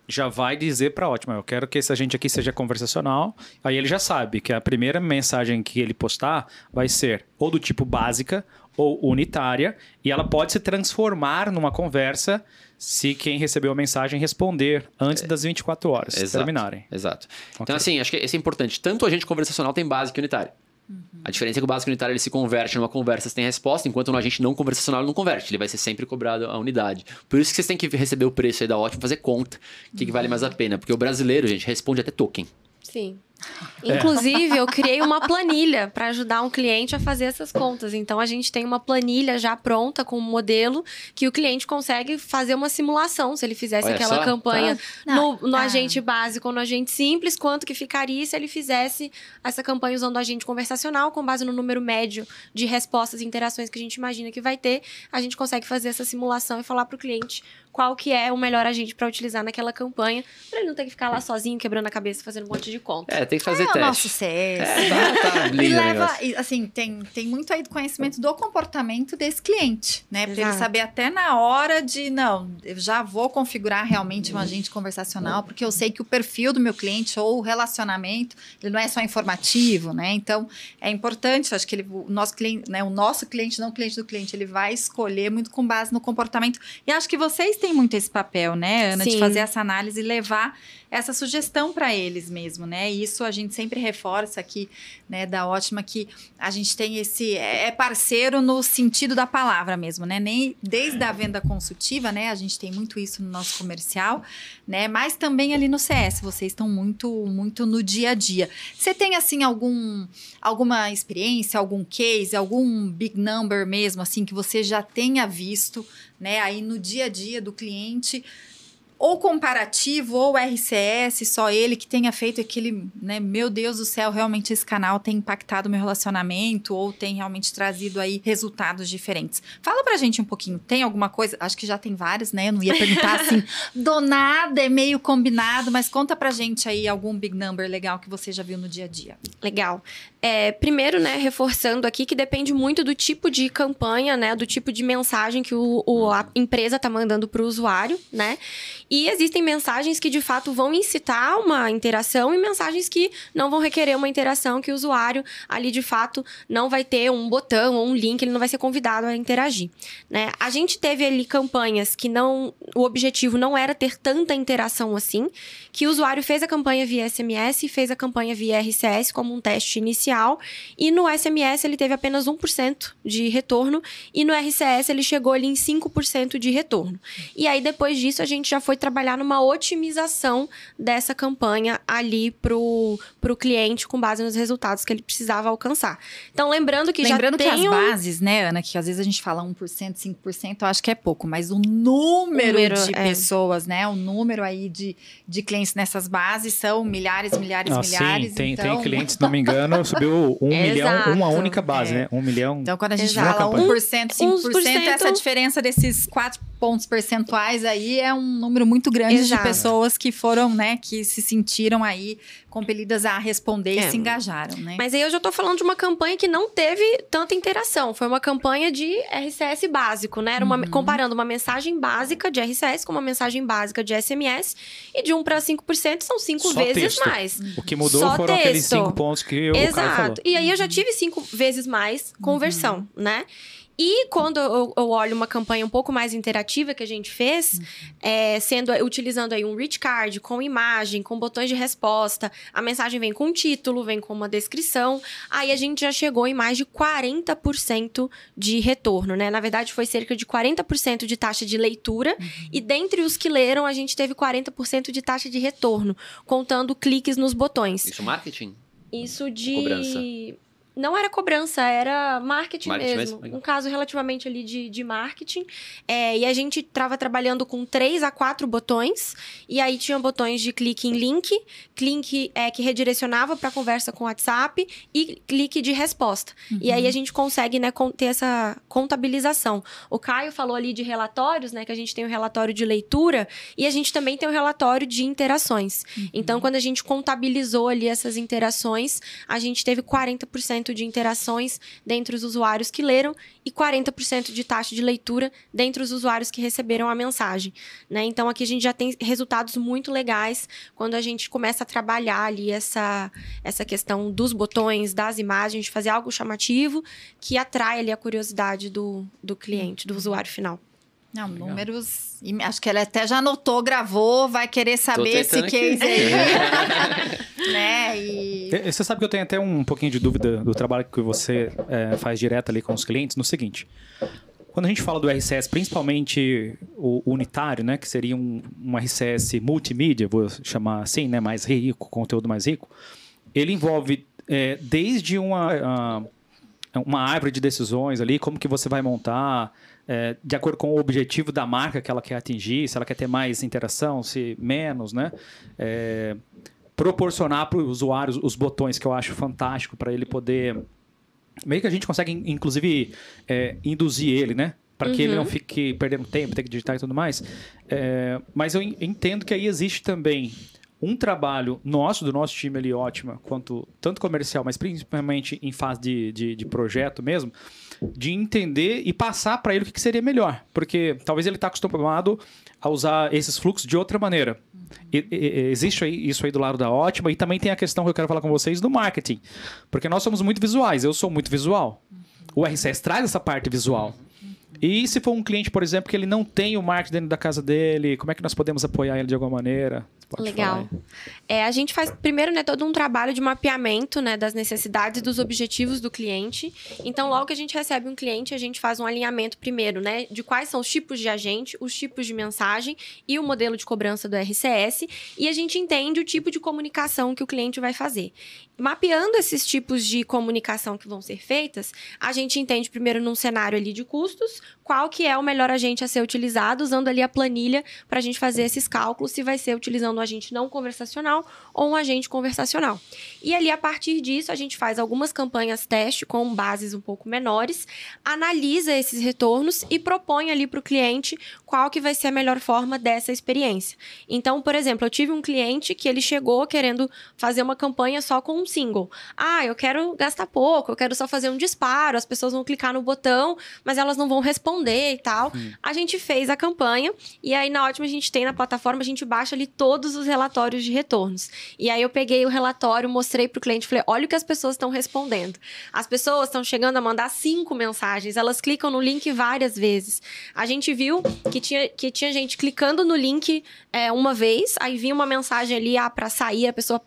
já vai dizer para a Ótima, eu quero que esse agente aqui seja conversacional. Aí ele já sabe que a primeira mensagem que ele postar vai ser ou do tipo básica ou unitária, e ela pode se transformar numa conversa se quem recebeu a mensagem responder antes das 24 horas terminarem. Exato. Okay. Então, assim, acho que isso é importante. Tanto o agente conversacional tem básico e unitário. A diferença é que o básico unitário ele se converte numa conversa sem resposta, enquanto no agente não conversacional ele não converte. Ele vai ser sempre cobrado a unidade. Por isso que vocês têm que receber o preço aí da Ótima, fazer conta o que vale mais a pena. Porque o brasileiro, gente, responde até token. Sim. Inclusive, eu criei uma planilha para ajudar um cliente a fazer essas contas. Então, a gente tem uma planilha já pronta com um modelo que o cliente consegue fazer uma simulação. Se ele fizesse aquela campanha no agente básico ou no agente simples, quanto que ficaria se ele fizesse essa campanha usando o agente conversacional, com base no número médio de respostas e interações que a gente imagina que vai ter. A gente consegue fazer essa simulação e falar para o cliente qual que é o melhor agente para utilizar naquela campanha, para ele não ter que ficar lá sozinho, quebrando a cabeça, fazendo um monte de conta. Tem que fazer teste. É o nosso CS. E leva, assim, tem muito aí do conhecimento do comportamento desse cliente, né? Para ele saber até na hora de, não, eu já vou configurar realmente um agente conversacional, porque eu sei que o perfil do meu cliente ou o relacionamento, ele não é só informativo, né? Então, é importante, acho que o nosso cliente, né? O nosso cliente, não o cliente do cliente, ele vai escolher muito com base no comportamento. E acho que vocês têm muito esse papel, né, Ana? Sim. De fazer essa análise e levar essa sugestão para eles mesmo, né? E isso a gente sempre reforça aqui, né, da Ótima, que a gente tem esse... É parceiro no sentido da palavra mesmo, né? Nem desde a venda consultiva, né? A gente tem muito isso no nosso comercial, né? Mas também ali no CS, vocês estão muito no dia a dia. Você tem, assim, alguma experiência, algum case, algum big number mesmo, assim, que você já tenha visto, né? Aí no dia a dia do cliente... Ou comparativo, ou RCS, só ele que tenha feito aquele, né, meu Deus do céu, realmente esse canal tem impactado o meu relacionamento, ou tem realmente trazido aí resultados diferentes. Fala pra gente um pouquinho, tem alguma coisa, acho que já tem várias, né, eu não ia perguntar assim, do nada, é meio combinado, mas conta pra gente aí algum big number legal que você já viu no dia a dia. Legal. Primeiro, né, reforçando aqui que depende muito do tipo de campanha, né, do tipo de mensagem que a empresa tá mandando pro usuário, né, e existem mensagens que, de fato, vão incitar uma interação e mensagens que não vão requerer uma interação, que o usuário ali, de fato, não vai ter um botão ou um link, ele não vai ser convidado a interagir, né? A gente teve ali campanhas que o objetivo não era ter tanta interação assim, que o usuário fez a campanha via SMS e fez a campanha via RCS como um teste inicial, e no SMS ele teve apenas 1% de retorno, e no RCS ele chegou ali em 5% de retorno. E aí, depois disso, a gente já foi trabalhar numa otimização dessa campanha ali pro cliente com base nos resultados que ele precisava alcançar. Então, lembrando que as bases, né, Ana, que às vezes a gente fala 1%, 5%, eu acho que é pouco, mas o número de pessoas, né, o número aí de clientes nessas bases são milhares. Sim, tem clientes, se não me engano, subiu 1 milhão, uma única base, né? 1 milhão. Então, quando a gente fala 1%, 5%, essa diferença desses 4 pontos percentuais aí é um número muito grande Exato. de pessoas que foram, né, que se sentiram aí compelidas a responder e se engajaram, né? Mas aí eu já tô falando de uma campanha que não teve tanta interação. Foi uma campanha de RCS básico, né? Era comparando uma mensagem básica de RCS com uma mensagem básica de SMS. E de 1 para 5% são 5 Só vezes texto. mais. O que mudou Só foram aqueles texto. 5 pontos que o Caio falou. Exato. E aí eu já tive 5 vezes mais conversão, né? E quando eu olho uma campanha um pouco mais interativa que a gente fez, utilizando aí um rich card, com imagem, com botões de resposta, a mensagem vem com um título, vem com uma descrição, aí a gente já chegou em mais de 40% de retorno, né? Na verdade, foi cerca de 40% de taxa de leitura, e dentre os que leram, a gente teve 40% de taxa de retorno, contando cliques nos botões. Isso marketing? Isso de... Cobrança. Não era cobrança, era marketing mesmo. Legal. Um caso relativamente ali de marketing. E a gente estava trabalhando com 3 a 4 botões. E aí tinha botões de clique em link que redirecionava para conversa com o WhatsApp e clique de resposta. E aí a gente consegue, né, ter essa contabilização. O Caio falou ali de relatórios, né, que a gente tem o relatório de leitura e a gente também tem o relatório de interações. Então, quando a gente contabilizou ali essas interações, a gente teve 40% de interações dentre os usuários que leram e 40% de taxa de leitura dentre os usuários que receberam a mensagem, né? Então, aqui a gente já tem resultados muito legais quando a gente começa a trabalhar ali essa questão dos botões, das imagens, de fazer algo chamativo que atrai ali a curiosidade do cliente, do usuário final. Não, números... Acho que ela até já anotou, gravou, vai querer saber esse case aí. Né? Você sabe que eu tenho até um pouquinho de dúvida do trabalho que você faz direto ali com os clientes no seguinte. Quando a gente fala do RCS, principalmente o unitário, né, que seria um RCS multimídia, vou chamar assim, né, mais rico, conteúdo mais rico, ele envolve desde uma árvore de decisões ali, como que você vai montar... de acordo com o objetivo da marca que ela quer atingir, se ela quer ter mais interação, se menos, né? Proporcionar para os usuários os botões, que eu acho fantástico, para ele poder... Meio que a gente consegue, inclusive, induzir ele, né? Para que ele não fique perdendo tempo, ter que digitar e tudo mais. Mas eu entendo que aí existe também um trabalho do nosso time ali, ótima, tanto comercial, mas principalmente em fase de projeto mesmo, de entender e passar para ele o que seria melhor. Porque talvez ele está acostumado a usar esses fluxos de outra maneira. Existe isso aí do lado da ótima, e também tem a questão que eu quero falar com vocês do marketing. Porque nós somos muito visuais, eu sou muito visual. O RCS traz essa parte visual. E se for um cliente, por exemplo, que ele não tem o marketing dentro da casa dele, como é que nós podemos apoiar ele de alguma maneira? Legal. A gente faz primeiro, né, todo um trabalho de mapeamento, né, das necessidades e dos objetivos do cliente. Então, logo que a gente recebe um cliente, a gente faz um alinhamento primeiro, né, de quais são os tipos de agente, os tipos de mensagem e o modelo de cobrança do RCS, e a gente entende o tipo de comunicação que o cliente vai fazer. Mapeando esses tipos de comunicação que vão ser feitas, a gente entende primeiro num cenário ali de custos, qual que é o melhor agente a ser utilizado, usando ali a planilha para a gente fazer esses cálculos, se vai ser utilizando um agente não conversacional ou um agente conversacional. E ali, a partir disso, a gente faz algumas campanhas teste com bases um pouco menores, analisa esses retornos e propõe ali para o cliente qual que vai ser a melhor forma dessa experiência. Então, por exemplo, eu tive um cliente que ele chegou querendo fazer uma campanha só com um single. Eu quero gastar pouco, eu quero só fazer um disparo, as pessoas vão clicar no botão, mas elas não vão responder e tal. A gente fez a campanha e aí na Ótima a gente tem na plataforma, a gente baixa ali todos os relatórios de retornos. E aí eu peguei o relatório, mostrei pro cliente, falei, olha o que as pessoas estão respondendo. As pessoas estão chegando a mandar 5 mensagens, elas clicam no link várias vezes. A gente viu que tinha gente clicando no link uma vez, aí vinha uma mensagem ali, para sair, a pessoa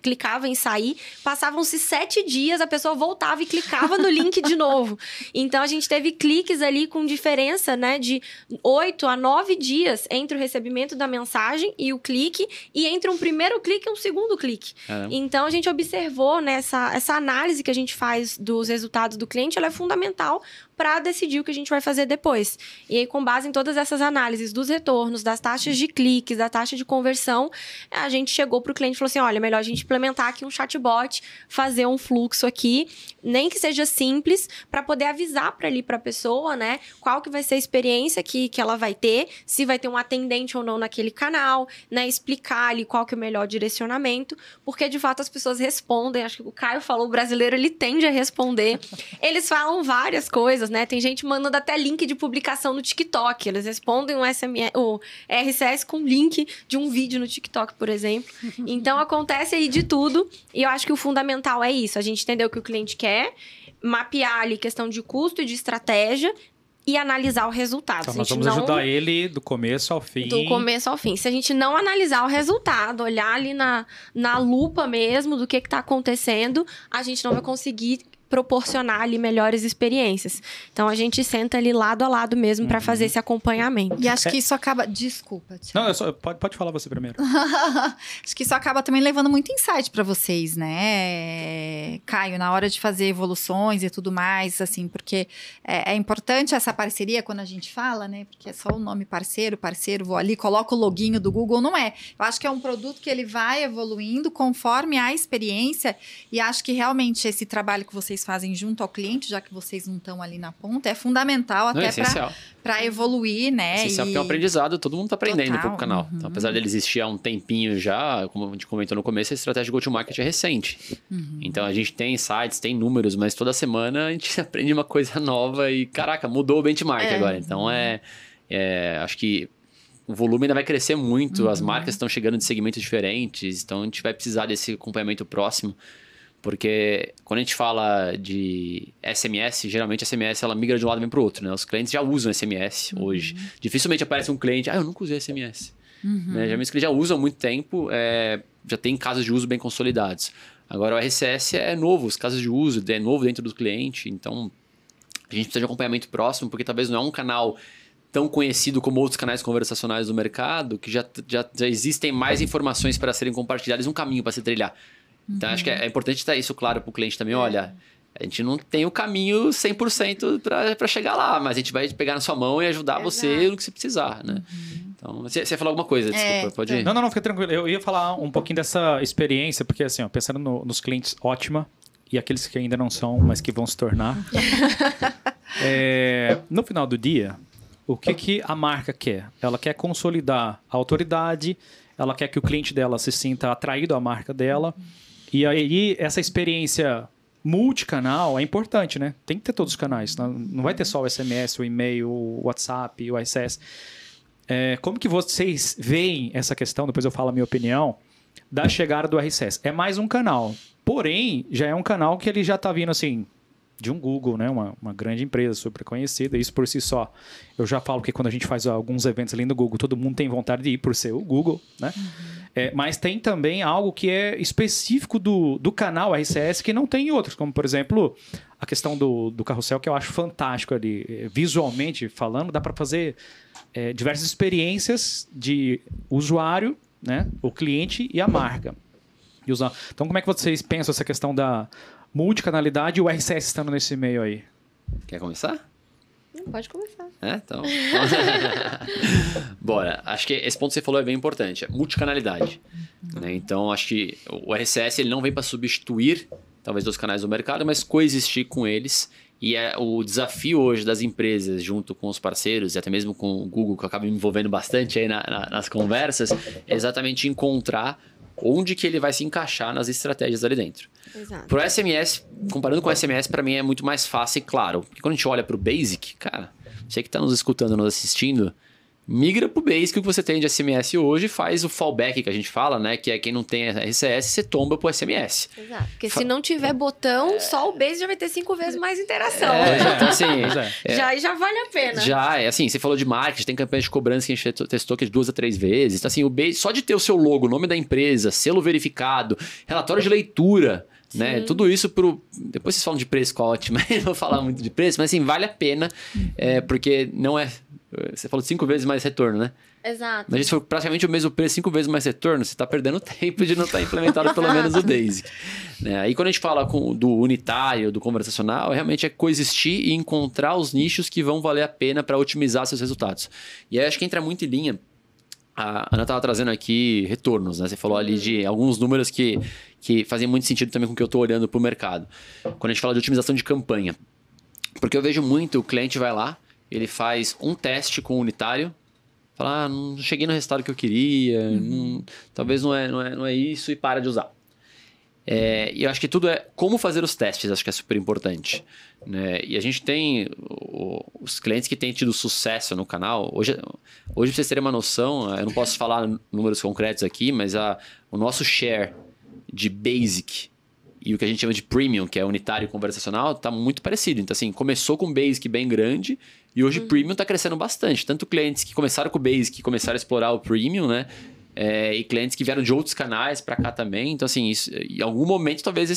clicava em sair, passavam-se 7 dias, a pessoa voltava e clicava no link de novo. Então, a gente teve cliques ali com diferença, né, de 8 a 9 dias entre o recebimento da mensagem e o clique, e entre um primeiro clique e um segundo clique. Então, a gente observou, né, essa análise que a gente faz dos resultados do cliente, ela é fundamental para decidir o que a gente vai fazer depois. E aí, com base em todas essas análises dos retornos, das taxas de cliques, da taxa de conversão, a gente chegou para o cliente e falou assim, olha, melhor a gente implementar aqui um chatbot, fazer um fluxo aqui, nem que seja simples, para poder avisar para a pessoa, né, qual que vai ser a experiência que ela vai ter, se vai ter um atendente ou não naquele canal, né, explicar ali qual que é o melhor direcionamento, porque de fato as pessoas respondem, acho que o Caio falou, o brasileiro ele tende a responder, eles falam várias coisas, né, tem gente mandando até link de publicação no TikTok, eles respondem o RCS com link de um vídeo no TikTok, por exemplo, então acontece aí de tudo, e eu acho que o fundamental é isso, a gente entender o que o cliente quer, mapear ali questão de custo e de estratégia, e analisar o resultado. Então, nós vamos ajudar ele do começo ao fim. Do começo ao fim. Se a gente não analisar o resultado, olhar ali na lupa mesmo do que está acontecendo, a gente não vai conseguir proporcionar ali melhores experiências. Então, a gente senta ali lado a lado mesmo para fazer esse acompanhamento. E acho que isso acaba... Desculpa, Thiago. Não, pode falar você primeiro. Acho que isso acaba também levando muito insight para vocês, né, Caio? Na hora de fazer evoluções e tudo mais, assim, porque é importante essa parceria quando a gente fala, né? Porque é só o nome parceiro, vou ali, coloco o loginho do Google, não é. Eu acho que é um produto que ele vai evoluindo conforme a experiência e acho que realmente esse trabalho que vocês fazem junto ao cliente, já que vocês não estão ali na ponta, é fundamental até para evoluir, né? Essencial, porque é um aprendizado, todo mundo está aprendendo pro canal. Uhum. Então, apesar dele existir há um tempinho já, como a gente comentou no começo, a estratégia de go-to-market é recente. Uhum. Então, a gente tem insights, tem números, mas toda semana a gente aprende uma coisa nova e, caraca, mudou o benchmark agora. Então, acho que o volume ainda vai crescer muito, as marcas estão chegando de segmentos diferentes, então a gente vai precisar desse acompanhamento próximo. Porque quando a gente fala de SMS, geralmente a SMS ela migra de um lado e vem para o outro, né? Os clientes já usam SMS hoje. Dificilmente aparece um cliente, eu nunca usei SMS. Né? Geralmente os clientes já usam há muito tempo, já tem casos de uso bem consolidados. Agora o RCS é novo, os casos de uso é novo dentro do cliente, então a gente precisa de acompanhamento próximo, porque talvez não é um canal tão conhecido como outros canais conversacionais do mercado, que já existem mais informações para serem compartilhadas, um caminho para se trilhar. Então, acho que é importante estar isso claro para o cliente também. Olha, a gente não tem o caminho 100% para chegar lá, mas a gente vai pegar na sua mão e ajudar você no que você precisar, né? Então, você ia falar alguma coisa, desculpa, pode ir? Não, fica tranquilo. Eu ia falar um pouquinho dessa experiência, porque assim, ó, pensando nos clientes, ótima, e aqueles que ainda não são, mas que vão se tornar. No final do dia, o que a marca quer? Ela quer consolidar a autoridade, ela quer que o cliente dela se sinta atraído à marca dela. E aí, essa experiência multicanal é importante, né? Tem que ter todos os canais. Não vai ter só o SMS, o e-mail, o WhatsApp, o RCS. Como que vocês veem essa questão, depois eu falo a minha opinião, da chegada do RCS? É mais um canal. Porém, já é um canal que ele já está vindo assim, de um Google, né? Uma grande empresa super conhecida. Isso por si só. Eu já falo que quando a gente faz alguns eventos ali no Google, todo mundo tem vontade de ir por ser o Google, né? Mas tem também algo que é específico do canal RCS que não tem em outros, como por exemplo a questão do carrossel, que eu acho fantástico ali. Visualmente falando, dá para fazer diversas experiências de usuário, né? O cliente e a marca. Então, como é que vocês pensam essa questão da multicanalidade e o RCS estando nesse meio aí? Quer começar? Pode começar. Então. Bora. Acho que esse ponto que você falou é bem importante. Multicanalidade. Né? Então, acho que o RCS ele não vem para substituir, talvez, os canais do mercado, mas coexistir com eles. E o desafio hoje das empresas, junto com os parceiros, e até mesmo com o Google, que eu acabo me envolvendo bastante aí nas conversas, é exatamente encontrar onde que ele vai se encaixar nas estratégias ali dentro. Exato. Pro SMS, comparando com o SMS, para mim é muito mais fácil e claro. Porque quando a gente olha pro Basic, cara, você que tá nos escutando, nos assistindo, migra pro Basic, o que você tem de SMS hoje, faz o fallback que a gente fala, né? Que é quem não tem RCS, você tomba pro SMS. Exato. Porque se não tiver botão, só o Basic já vai ter 5 vezes mais interação. Então, assim, já vale a pena. Assim, você falou de marketing, tem campanha de cobrança que a gente testou que de 2 a 3 vezes. Então, assim, o Basic, só de ter o seu logo, o nome da empresa, selo verificado, relatório de leitura, né? Tudo isso depois vocês falam de preço, qual ótimo, não vou falar muito de preço, mas assim, vale a pena, porque não é Você falou 5 vezes mais retorno, né? Exato. Mas se for praticamente o mesmo preço, 5 vezes mais retorno, você está perdendo tempo de não estar implementado pelo menos o Basic. Né? Aí quando a gente fala do unitário, do conversacional, realmente é coexistir e encontrar os nichos que vão valer a pena para otimizar seus resultados. E aí acho que entra muito em linha. A Ana estava trazendo aqui retornos, né? Você falou ali de alguns números que fazem muito sentido também com o que eu estou olhando para o mercado. Quando a gente fala de otimização de campanha. Porque eu vejo muito, o cliente vai lá, ele faz um teste com o unitário, fala, não cheguei no resultado que eu queria, talvez não é isso, e para de usar. E eu acho que tudo é como fazer os testes, acho que é super importante. Né? E a gente tem os clientes que têm tido sucesso no canal. Hoje pra vocês terem uma noção, eu não posso falar números concretos aqui, mas o nosso share de Basic e o que a gente chama de Premium, que é unitário e conversacional, está muito parecido. Então, assim, começou com Basic bem grande e hoje Premium está crescendo bastante. Tanto clientes que começaram com o Basic e começaram a explorar o Premium, né? E clientes que vieram de outros canais para cá também. Então, assim, isso, em algum momento, talvez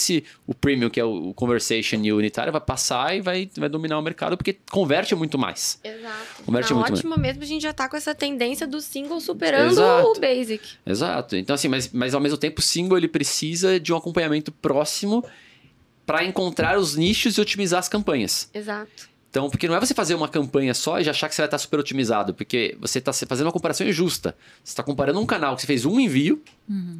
o Premium, que é o Conversation e o unitário, vai passar e vai dominar o mercado, porque converte muito mais. Exato. Converte muito mais. Ótimo mesmo, a gente já tá com essa tendência do single superando Exato. o Basic. Exato. Então, assim, mas ao mesmo tempo, o single ele precisa de um acompanhamento próximo para encontrar os nichos e otimizar as campanhas. Exato. Então, porque não é você fazer uma campanha só e já achar que você vai estar super otimizado, porque você está fazendo uma comparação injusta. Você está comparando um canal que você fez um envio,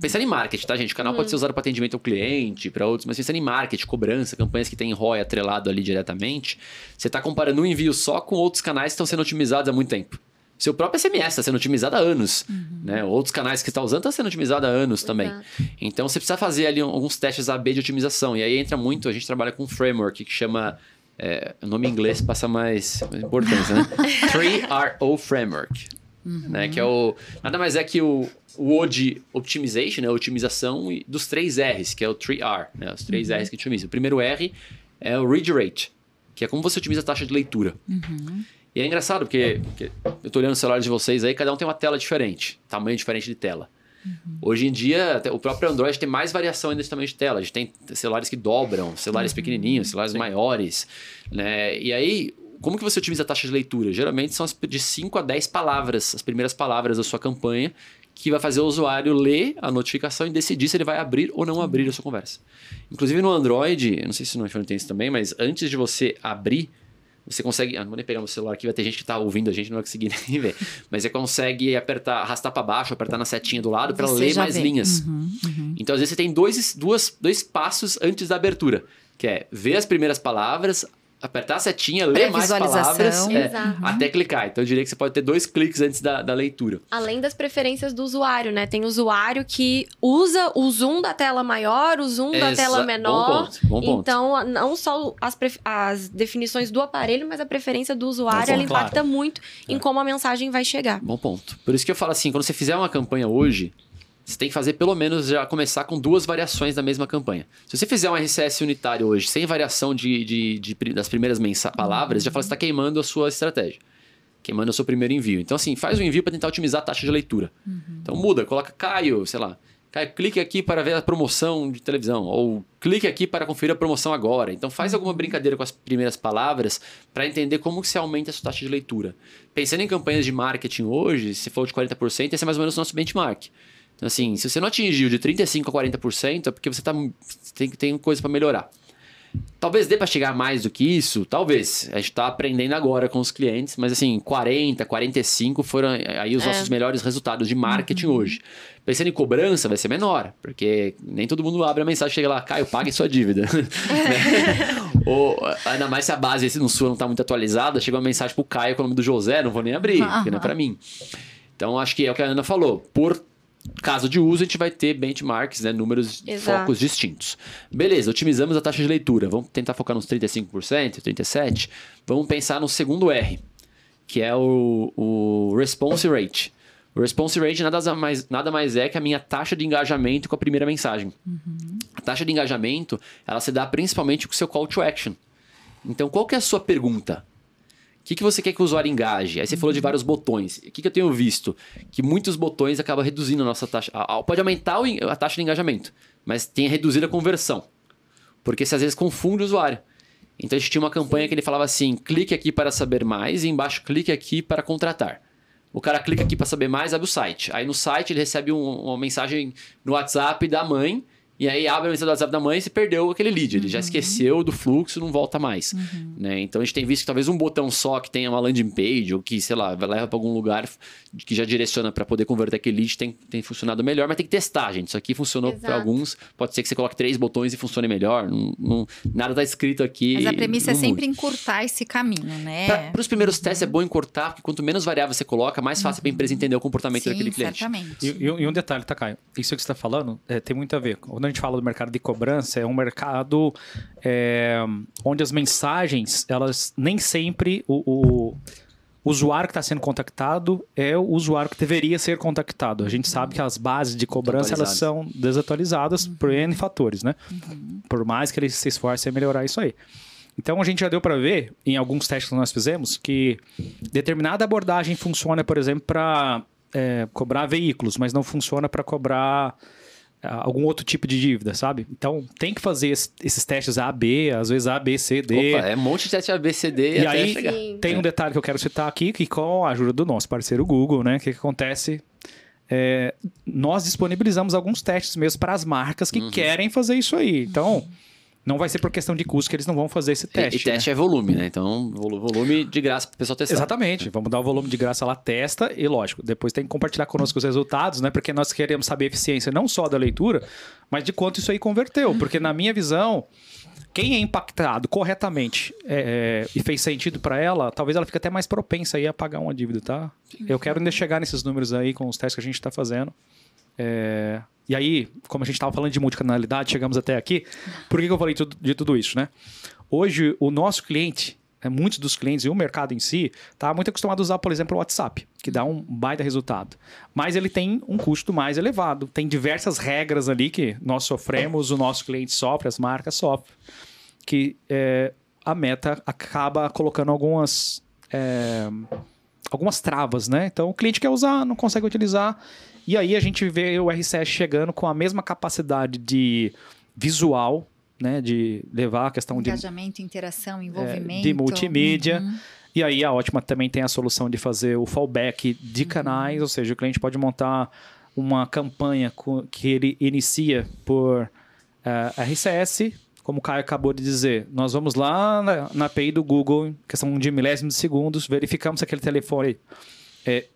pensando em marketing, tá, gente? O canal pode ser usado para atendimento ao cliente, para outros, mas pensando em marketing, cobrança, campanhas que tem ROI atrelado ali diretamente, você está comparando um envio só com outros canais que estão sendo otimizados há muito tempo. Seu próprio SMS está sendo otimizado há anos. Né? Outros canais que você está usando estão sendo otimizados há anos também. Então, você precisa fazer ali alguns testes AB de otimização. E aí entra muito, a gente trabalha com um framework que chama... o nome em inglês passa mais importância, né? 3RO Framework. Né? Que é nada mais é que o O de Optimization, né? Otimização, dos 3 R's, que é o 3R. Né? Os 3 R's que a gente otimiza. O primeiro R é o Read Rate, que é como você otimiza a taxa de leitura. E é engraçado, porque eu estou olhando o celular de vocês aí, cada um tem uma tela diferente, tamanho diferente de tela. Hoje em dia, o próprio Android tem mais variação ainda de tamanho de tela. A gente tem celulares que dobram, celulares pequenininhos, celulares maiores. Né? E aí, como que você otimiza a taxa de leitura? Geralmente são de 5 a 10 palavras, as primeiras palavras da sua campanha, que vai fazer o usuário ler a notificação e decidir se ele vai abrir ou não abrir a sua conversa. Inclusive no Android, eu não sei se no iPhone tem isso também, mas antes de você abrir, você consegue... não vou nem pegar meu celular aqui, vai ter gente que está ouvindo a gente, não vai conseguir nem ver. Mas você consegue arrastar para baixo, apertar na setinha do lado para ler mais linhas. Então, às vezes, você tem dois passos antes da abertura. Que é ver as primeiras palavras, apertar a setinha, ler mais palavras, até clicar. Então, eu diria que você pode ter 2 cliques antes da leitura. Além das preferências do usuário, né? Tem usuário que usa o zoom da tela maior, o zoom da tela menor. Bom ponto. Então, não só as definições do aparelho, mas a preferência do usuário, ela impacta muito em como a mensagem vai chegar. Bom ponto. Por isso que eu falo assim, quando você fizer uma campanha hoje, você tem que fazer pelo menos já começar com 2 variações da mesma campanha. Se você fizer um RCS unitário hoje, sem variação das primeiras palavras, já fala que você está queimando a sua estratégia. Queimando o seu primeiro envio. Então, assim, faz um envio para tentar otimizar a taxa de leitura. Então, muda, coloca Caio, sei lá. Caio, clique aqui para ver a promoção de televisão. Ou clique aqui para conferir a promoção agora. Então, faz alguma brincadeira com as primeiras palavras para entender como que se aumenta a sua taxa de leitura. Pensando em campanhas de marketing hoje, se for de 40%, esse é mais ou menos o nosso benchmark. Então, assim, se você não atingiu de 35% a 40%, é porque você tem coisa para melhorar. Talvez dê para chegar mais do que isso, talvez. A gente está aprendendo agora com os clientes, mas assim, 40%, 45% foram aí os nossos melhores resultados de marketing hoje. Pensando em cobrança, vai ser menor, porque nem todo mundo abre a mensagem e chega lá, Caio, pague sua dívida. Ou, ainda mais se a base no sua não está muito atualizada, chega uma mensagem pro Caio com o nome do José, não vou nem abrir, porque não é para mim. Então, acho que é o que a Ana falou. Por caso de uso, a gente vai ter benchmarks, né, números, focos distintos. Beleza, otimizamos a taxa de leitura. Vamos tentar focar nos 35%, 37%. Vamos pensar no segundo R, que é o response rate. O response rate nada mais é que a minha taxa de engajamento com a primeira mensagem. A taxa de engajamento, ela se dá principalmente com o seu call to action. Então, qual que é a sua pergunta? O que você quer que o usuário engaje? Aí você falou de vários botões. O que eu tenho visto? Que muitos botões acabam reduzindo a nossa taxa. Pode aumentar a taxa de engajamento, mas tem reduzido a conversão. Porque você às vezes confunde o usuário. Então a gente tinha uma campanha que ele falava assim, clique aqui para saber mais e embaixo clique aqui para contratar. O cara clica aqui para saber mais, abre o site. Aí no site ele recebe uma mensagem no WhatsApp da mãe. E aí abre a mensagem do WhatsApp da mãe e se perdeu aquele lead. Ele já esqueceu do fluxo, não volta mais. Né? Então a gente tem visto que talvez um botão só que tenha uma landing page ou que, sei lá, leva para algum lugar que já direciona para poder converter aquele lead tem funcionado melhor, mas tem que testar, gente. Isso aqui funcionou para alguns. Pode ser que você coloque 3 botões e funcione melhor. Nada está escrito aqui. Mas a premissa é sempre encurtar esse caminho, né? Para os primeiros testes é bom encurtar, porque quanto menos variáveis você coloca, mais fácil para a empresa entender o comportamento daquele cliente. Certamente. E um detalhe, tá, Caio? Isso que você está falando tem muito a ver. Quando a gente fala do mercado de cobrança, é um mercado onde as mensagens, elas nem sempre o usuário que está sendo contactado é o usuário que deveria ser contactado. A gente sabe que as bases de cobrança elas são desatualizadas por N fatores, né? Por mais que eles se esforcem a melhorar isso aí. Então, a gente já deu para ver, em alguns testes que nós fizemos, que determinada abordagem funciona, por exemplo, para cobrar veículos, mas não funciona para cobrar algum outro tipo de dívida, sabe? Então, tem que fazer esses testes A, B, às vezes A, B, C, D. Opa, é um monte de teste A, B, C, D e até aí, chegar. Tem um detalhe que eu quero citar aqui, que com a ajuda do nosso parceiro Google, né? O que acontece? Nós disponibilizamos alguns testes mesmo para as marcas que querem fazer isso aí. Então, não vai ser por questão de custo que eles não vão fazer esse teste. E teste é volume, né? Então, volume de graça para o pessoal testar. Exatamente. Vamos dar o volume de graça lá, testa e, lógico, depois tem que compartilhar conosco os resultados, né? Porque nós queremos saber a eficiência não só da leitura, mas de quanto isso aí converteu. Porque, na minha visão, quem é impactado corretamente e fez sentido para ela, talvez ela fique até mais propensa aí a pagar uma dívida, tá? Eu quero ainda chegar nesses números aí com os testes que a gente está fazendo. E aí, como a gente estava falando de multicanalidade, chegamos até aqui. Por que eu falei de tudo isso, né? Hoje, o nosso cliente, muitos dos clientes e o mercado em si, está muito acostumado a usar, por exemplo, o WhatsApp, que dá um baita resultado. Mas ele tem um custo mais elevado. Tem diversas regras ali que nós sofremos, o nosso cliente sofre, as marcas sofrem, que a Meta acaba colocando algumas travas, né? Então, o cliente quer usar, não consegue utilizar. E aí a gente vê o RCS chegando com a mesma capacidade de visual, né? De levar a questão de engajamento, interação, envolvimento. De multimídia. E aí a Ótima também tem a solução de fazer o fallback de canais, ou seja, o cliente pode montar uma campanha que ele inicia por RCS, como o Caio acabou de dizer. Nós vamos lá na API do Google, questão de milésimos de segundos, verificamos se aquele telefone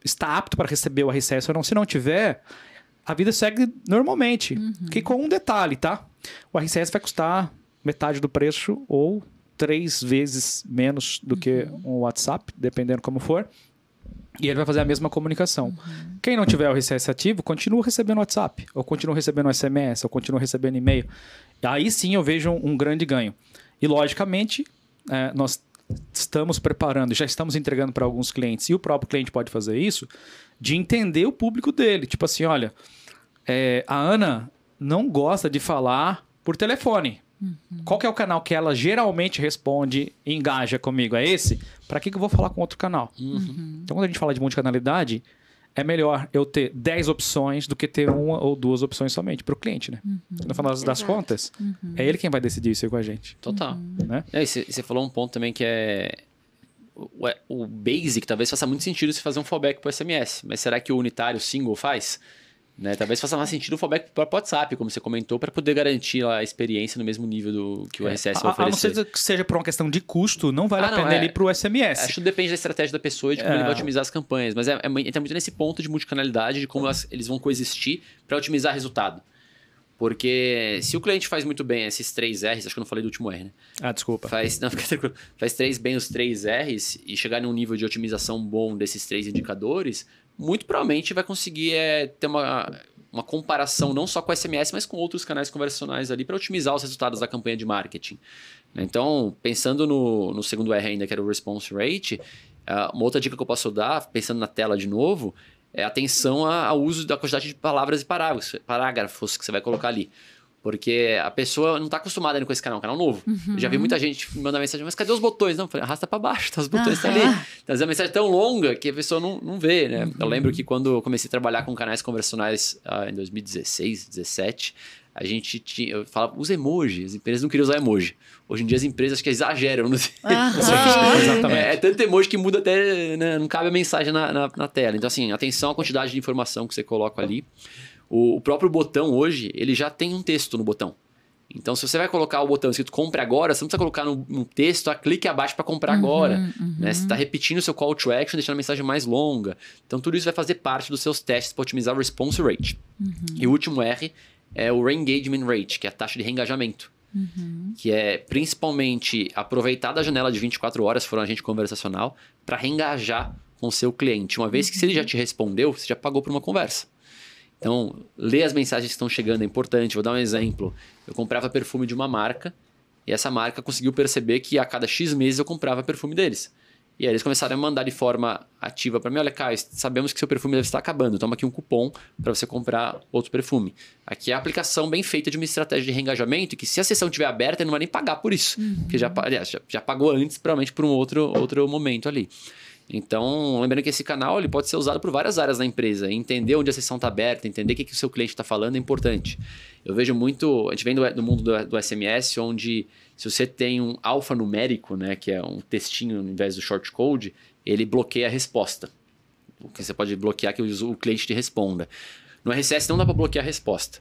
está apto para receber o RCS ou não. Se não tiver, a vida segue normalmente. Que com um detalhe, tá? O RCS vai custar metade do preço ou 3 vezes menos do que um WhatsApp, dependendo como for. E ele vai fazer a mesma comunicação. Quem não tiver o RCS ativo, continua recebendo WhatsApp, ou continua recebendo SMS, ou continua recebendo e-mail. Aí sim eu vejo um grande ganho. E logicamente, nós estamos preparando, já estamos entregando para alguns clientes, e o próprio cliente pode fazer isso, de entender o público dele. Tipo assim, olha, a Ana não gosta de falar por telefone. Qual que é o canal que ela geralmente responde e engaja comigo? É esse? Para que eu vou falar com outro canal? Então, quando a gente fala de multicanalidade, é melhor eu ter 10 opções do que ter 1 ou 2 opções somente para o cliente, né? No final das contas, é ele quem vai decidir isso aí com a gente. Total. Né? E você falou um ponto também que o Basic talvez faça muito sentido se fazer um fallback para o SMS, mas será que o unitário, o single faz? Né? Talvez faça mais sentido o fallback para o WhatsApp, como você comentou, para poder garantir a experiência no mesmo nível que o RCS vai oferecer. A não ser que seja por uma questão de custo, não vale a pena ele ir para o SMS. Acho que depende da estratégia da pessoa e de como ele vai otimizar as campanhas. Mas entra muito nesse ponto de multicanalidade, de como eles vão coexistir para otimizar resultado. Porque se o cliente faz muito bem esses 3 R's, acho que eu não falei do último R, né? Desculpa. Não, fica tranquilo. Faz bem os 3 R's e chegar num nível de otimização bom desses 3 indicadores, muito provavelmente vai conseguir ter uma comparação não só com o SMS, mas com outros canais conversacionais ali para otimizar os resultados da campanha de marketing. Então, pensando no segundo R ainda, que era o response rate, uma outra dica que eu posso dar, pensando na tela de novo, é atenção ao uso da quantidade de palavras e parágrafos que você vai colocar ali. Porque a pessoa não está acostumada ainda com esse canal, é um canal novo. Eu já vi muita gente me mandar mensagem, mas cadê os botões? Não, eu falei, arrasta para baixo, os botões estão ali. Então, a mensagem é tão longa que a pessoa não vê, né? Eu lembro que quando eu comecei a trabalhar com canais conversacionais em 2016, 2017, eu falava, usa emoji. As empresas não queriam usar emoji. Hoje em dia as empresas acho que exageram. Exatamente. É tanto emoji que muda até, né, não cabe a mensagem na tela. Então, assim, atenção à quantidade de informação que você coloca ali. O próprio botão hoje, ele já tem um texto no botão. Então, se você vai colocar o botão escrito compre agora, você não precisa colocar no texto, clique abaixo para comprar agora. Né? Você está repetindo o seu call to action, deixando a mensagem mais longa. Então, tudo isso vai fazer parte dos seus testes para otimizar o response rate. E o último R é o re-engagement rate, que é a taxa de reengajamento. Que é principalmente aproveitar da janela de 24 horas, se for um agente conversacional, para reengajar com o seu cliente. Uma vez que se ele já te respondeu, você já pagou por uma conversa. Então, ler as mensagens que estão chegando é importante. Vou dar um exemplo. Eu comprava perfume de uma marca e essa marca conseguiu perceber que a cada X meses eu comprava perfume deles. E aí eles começaram a mandar de forma ativa para mim, olha, Caio, sabemos que seu perfume deve estar acabando, toma aqui um cupom para você comprar outro perfume. Aqui é a aplicação bem feita de uma estratégia de reengajamento, que se a sessão estiver aberta, ele não vai nem pagar por isso. Porque já pagou antes, provavelmente por um outro momento ali. Então, lembrando que esse canal ele pode ser usado por várias áreas da empresa. Entender onde a sessão está aberta, entender o que o seu cliente está falando é importante. Eu vejo muito... A gente vem do mundo do SMS, onde se você tem um alfanumérico, né, que é um textinho ao invés do short code, ele bloqueia a resposta. O que você pode bloquear que o cliente te responda. No RCS não dá para bloquear a resposta.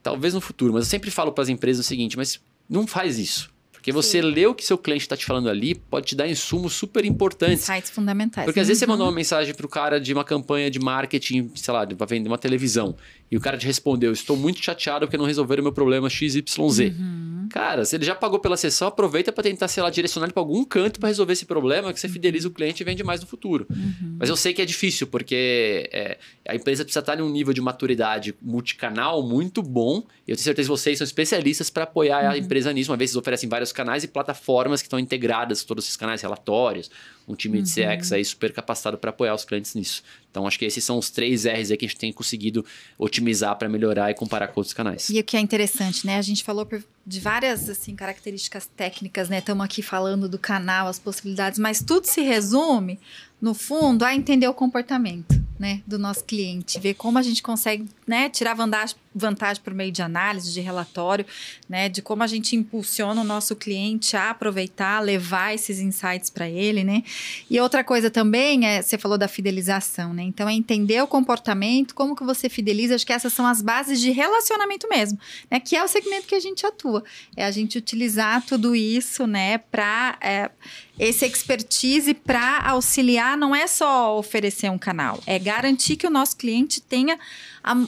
Talvez no futuro, mas eu sempre falo para as empresas o seguinte, mas não faz isso. Porque você lê o que seu cliente está te falando ali, pode te dar insumos super importantes. Insights fundamentais. Porque às vezes você mandou uma mensagem para o cara de uma campanha de marketing, sei lá, para vender uma televisão. E o cara te respondeu, estou muito chateado porque não resolveram o meu problema XYZ. Cara, se ele já pagou pela sessão, aproveita para tentar, sei lá, direcionar ele para algum canto para resolver esse problema, que você fideliza o cliente e vende mais no futuro. Mas eu sei que é difícil, porque a empresa precisa estar em um nível de maturidade multicanal muito bom. E eu tenho certeza que vocês são especialistas para apoiar a empresa nisso. Uma vez eles oferecem vários canais e plataformas que estão integradas, todos esses canais, relatórios, um time de CX aí super capacitado para apoiar os clientes nisso. Então, acho que esses são os 3 R's aí que a gente tem conseguido otimizar para melhorar e comparar com outros canais. E o que é interessante, né? A gente falou de várias assim, características técnicas, né? Estamos aqui falando do canal, as possibilidades, mas tudo se resume, no fundo, a entender o comportamento, né, do nosso cliente, ver como a gente consegue, né, tirar vantagem por meio de análise, de relatório, né, de como a gente impulsiona o nosso cliente a aproveitar, levar esses insights para ele, né? E outra coisa também você falou da fidelização, né? Então é entender o comportamento, como que você fideliza, acho que essas são as bases de relacionamento mesmo, né? Que é o segmento que a gente atua. É a gente utilizar tudo isso, né, para esse expertise para auxiliar, não é só oferecer um canal, é garantir que o nosso cliente tenha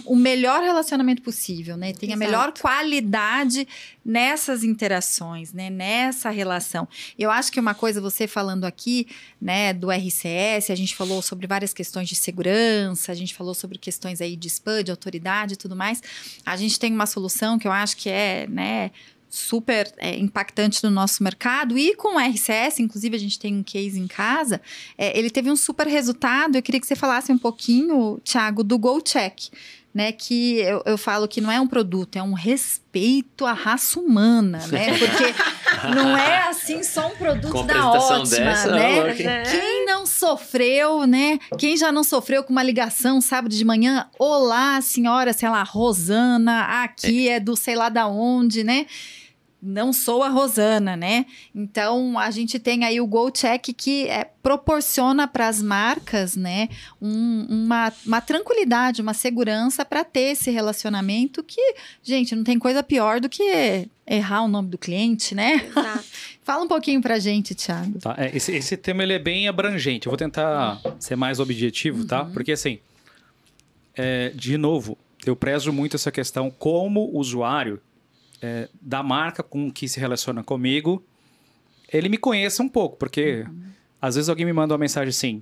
o melhor relacionamento possível, né? Tenha a melhor qualidade nessas interações, né? Nessa relação. Eu acho que uma coisa, você falando aqui, né, do RCS, a gente falou sobre várias questões de segurança, a gente falou sobre questões aí de spam, de autoridade e tudo mais. A gente tem uma solução que eu acho que é, né, super impactante no nosso mercado, e com o RCS, inclusive a gente tem um case em casa, ele teve um super resultado. Eu queria que você falasse um pouquinho, Thiago, do GoCheck, né, que eu falo que não é um produto, é um respeito à raça humana, né, porque não é assim só um produto da ótima, né, quem não sofreu, né, quem já não sofreu com uma ligação sábado de manhã, olá senhora, sei lá, Rosana, aqui é do sei lá da onde, né, não sou a Rosana, né? Então, a gente tem aí o GoCheck que proporciona para as marcas, né, uma tranquilidade, uma segurança para ter esse relacionamento que, gente, não tem coisa pior do que errar o nome do cliente, né? Exato. Fala um pouquinho pra gente, Thiago. Tá, esse tema ele é bem abrangente. Eu vou tentar ser mais objetivo, tá? Porque, assim, de novo, eu prezo muito essa questão como usuário da marca com que se relaciona comigo, ele me conheça um pouco, porque às vezes alguém me manda uma mensagem assim,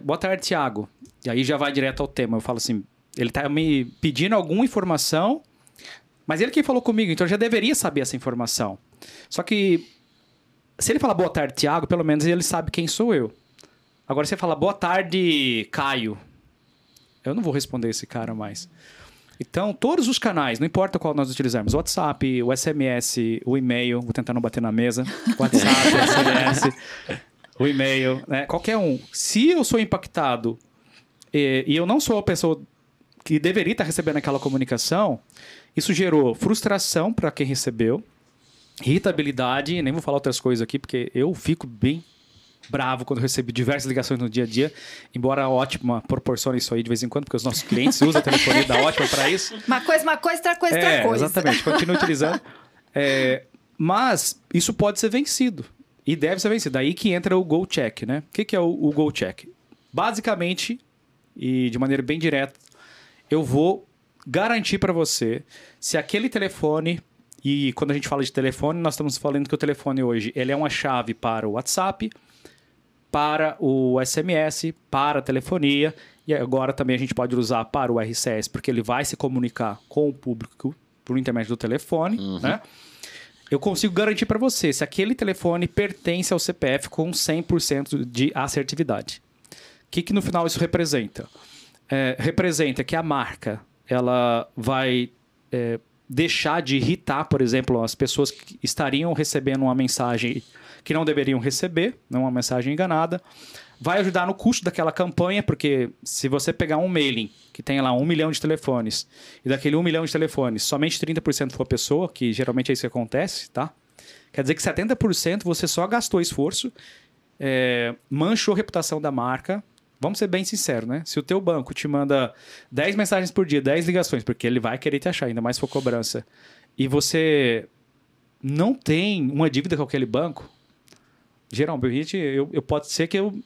boa tarde, Thiago, e aí já vai direto ao tema. Eu falo assim, ele tá me pedindo alguma informação, mas ele que falou comigo, então eu já deveria saber essa informação. Só que se ele falar boa tarde, Thiago, pelo menos ele sabe quem sou eu. Agora, se ele falar boa tarde, Caio, eu não vou responder esse cara mais. Então, todos os canais, não importa qual nós utilizarmos, o WhatsApp, o SMS, o e-mail, vou tentar não bater na mesa, o WhatsApp, o SMS, o e-mail, né? Qualquer um. Se eu sou impactado e eu não sou a pessoa que deveria estar recebendo aquela comunicação, Isso gerou frustração para quem recebeu, irritabilidade, nem vou falar outras coisas aqui, porque eu fico bem bravo quando eu recebo diversas ligações no dia a dia, embora a Ótima proporcione isso aí de vez em quando, porque os nossos clientes usam a telefonia da Ótima para isso. Uma coisa, outra coisa. Exatamente, continua utilizando. Mas isso pode ser vencido. E deve ser vencido. Daí que entra o Go Check, né? O que é o Go Check? Basicamente, e de maneira bem direta, eu vou garantir para você se aquele telefone, e quando a gente fala de telefone, nós estamos falando que o telefone hoje ele é uma chave para o WhatsApp, para o SMS, para a telefonia, e agora também a gente pode usar para o RCS, porque ele vai se comunicar com o público por intermédio do telefone, né? Eu consigo garantir para você se aquele telefone pertence ao CPF com 100% de assertividade. O que no final isso representa? Representa que a marca ela vai deixar de irritar, por exemplo, as pessoas que estariam recebendo uma mensagem que não deveriam receber, não uma mensagem enganada. Vai ajudar no custo daquela campanha, porque se você pegar um mailing que tem lá 1 milhão de telefones, e daquele 1 milhão de telefones, somente 30% for pessoa, que geralmente é isso que acontece, tá? Quer dizer que 70% você só gastou esforço, manchou a reputação da marca. Vamos ser bem sinceros, né? Se o teu banco te manda 10 mensagens por dia, 10 ligações, porque ele vai querer te achar, ainda mais se for cobrança, e você não tem uma dívida com aquele banco, geralmente pode ser que eu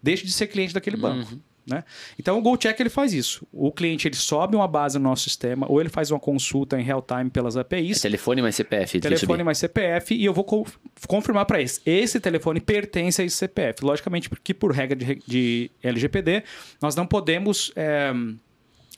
deixe de ser cliente daquele banco. Né? Então o GoCheck ele faz isso. O cliente ele sobe uma base no nosso sistema, ou ele faz uma consulta em real time pelas APIs. Telefone mais CPF. Telefone mais CPF, e eu vou confirmar para esse telefone pertence a esse CPF. Logicamente, porque por regra de LGPD, nós não podemos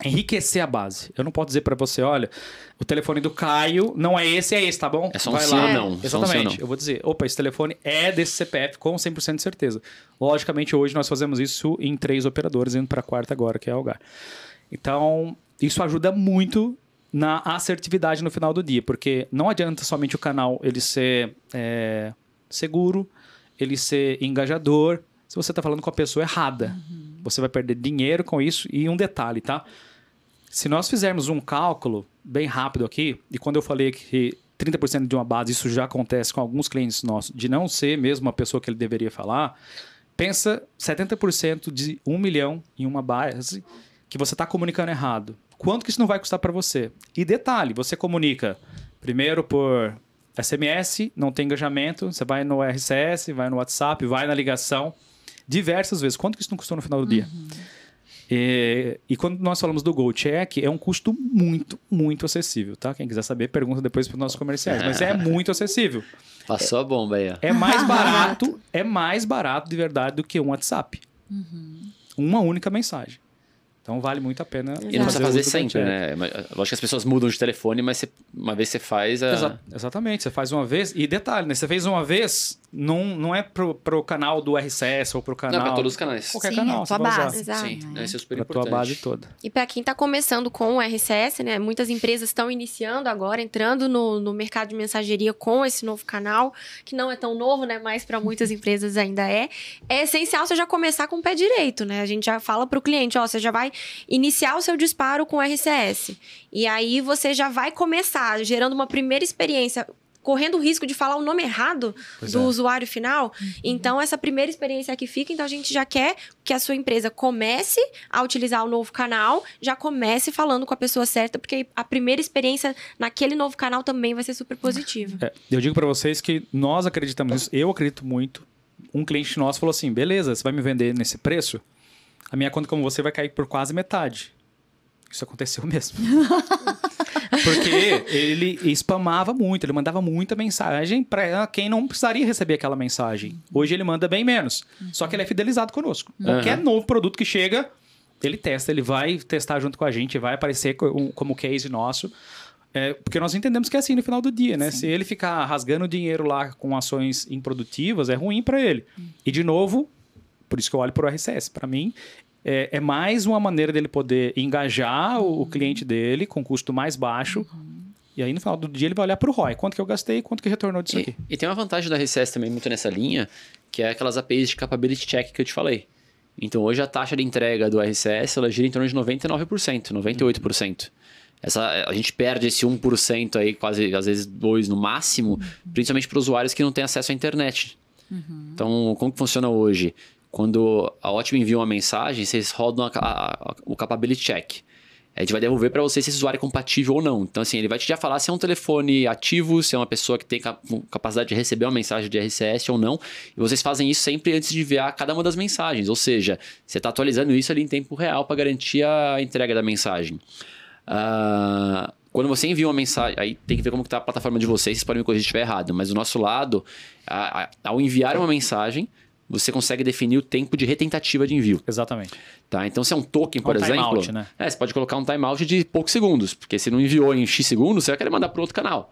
enriquecer a base. Eu não posso dizer para você, olha, o telefone do Caio não é esse, tá bom? É só um sim ou não. Exatamente. Eu vou dizer, opa, esse telefone é desse CPF com 100% de certeza. Logicamente, hoje nós fazemos isso em 3 operadores, indo para a 4ª agora, que é a Algar. Então, isso ajuda muito na assertividade no final do dia, porque não adianta somente o canal ele ser seguro, ele ser engajador, se você está falando com a pessoa errada. Você vai perder dinheiro com isso. E um detalhe, tá? Se nós fizermos um cálculo bem rápido aqui, e quando eu falei que 30% de uma base, isso já acontece com alguns clientes nossos, de não ser mesmo a pessoa que ele deveria falar, pensa 70% de 1 milhão em uma base que você está comunicando errado. Quanto que isso não vai custar para você? E detalhe, você comunica primeiro por SMS, não tem engajamento, você vai no RCS, vai no WhatsApp, vai na ligação, diversas vezes. Quanto que isso não custou no final do dia? E quando nós falamos do GoCheck, é um custo muito, muito acessível, tá? Quem quiser saber, pergunta depois para os nossos comerciais. Mas é muito acessível. Passou a bomba aí, ó. É mais barato de verdade do que um WhatsApp. Uma única mensagem. Então vale muito a pena. E não precisa fazer sempre, né? Lógico que as pessoas mudam de telefone, mas uma vez você faz... Exatamente, você faz uma vez. E detalhe, né? Você fez uma vez, não é pro canal do RCS ou pro canal... Não, para todos os canais. Qualquer canal, tua base. Exato. Sim, isso é super pra importante. tua base toda. E para quem está começando com o RCS, né? Muitas empresas estão iniciando agora, entrando no mercado de mensageria com esse novo canal, que não é tão novo, né? Mas para muitas empresas ainda é. É essencial você já começar com o pé direito, né? A gente já fala para o cliente, ó, você já vai iniciar o seu disparo com o RCS. E aí você já vai começar gerando uma primeira experiência, correndo o risco de falar o nome errado do usuário final. Então, essa primeira experiência aqui fica. Então, a gente já quer que a sua empresa comece a utilizar o novo canal, já comece falando com a pessoa certa, porque a primeira experiência naquele novo canal também vai ser super positiva. Eu digo para vocês que nós acreditamos nisso, eu acredito muito. Um cliente nosso falou assim, beleza, você vai me vender nesse preço? A minha conta como você vai cair por quase metade. Isso aconteceu mesmo. Porque ele spamava muito, ele mandava muita mensagem para quem não precisaria receber aquela mensagem. Hoje ele manda bem menos. Só que ele é fidelizado conosco. Qualquer novo produto que chega, ele testa, ele vai testar junto com a gente, vai aparecer como case nosso. Porque nós entendemos que é assim no final do dia, né? Sim. Se ele ficar rasgando dinheiro lá com ações improdutivas, é ruim para ele. E de novo, por isso que eu olho para o RCS. Para mim, é mais uma maneira dele poder engajar o cliente dele com custo mais baixo. E aí, no final do dia, ele vai olhar para o ROI. Quanto que eu gastei e quanto que retornou disso aqui. E tem uma vantagem da RCS também muito nessa linha, que é aquelas APIs de Capability Check que eu te falei. Então, hoje a taxa de entrega do RCS, ela gira em torno de 99%, 98%. A gente perde esse 1% aí, quase às vezes 2% no máximo, principalmente para usuários que não têm acesso à internet. Então, como que funciona hoje? Quando a Ótima envia uma mensagem, vocês rodam o capability check. A gente vai devolver para você se esse usuário é compatível ou não. Então, assim, ele vai te já falar se é um telefone ativo, se é uma pessoa que tem capacidade de receber uma mensagem de RCS ou não. E vocês fazem isso sempre antes de enviar cada uma das mensagens. Ou seja, você está atualizando isso ali em tempo real para garantir a entrega da mensagem. Quando você envia uma mensagem, aí tem que ver como está a plataforma de vocês podem me corrigir se estiver errado. Mas do nosso lado, ao enviar uma mensagem, você consegue definir o tempo de retentativa de envio. Exatamente. Tá? Então, se é um token, por exemplo... timeout, né? Você pode colocar um timeout de poucos segundos. Porque se não enviou em X segundos, você vai querer mandar para outro canal.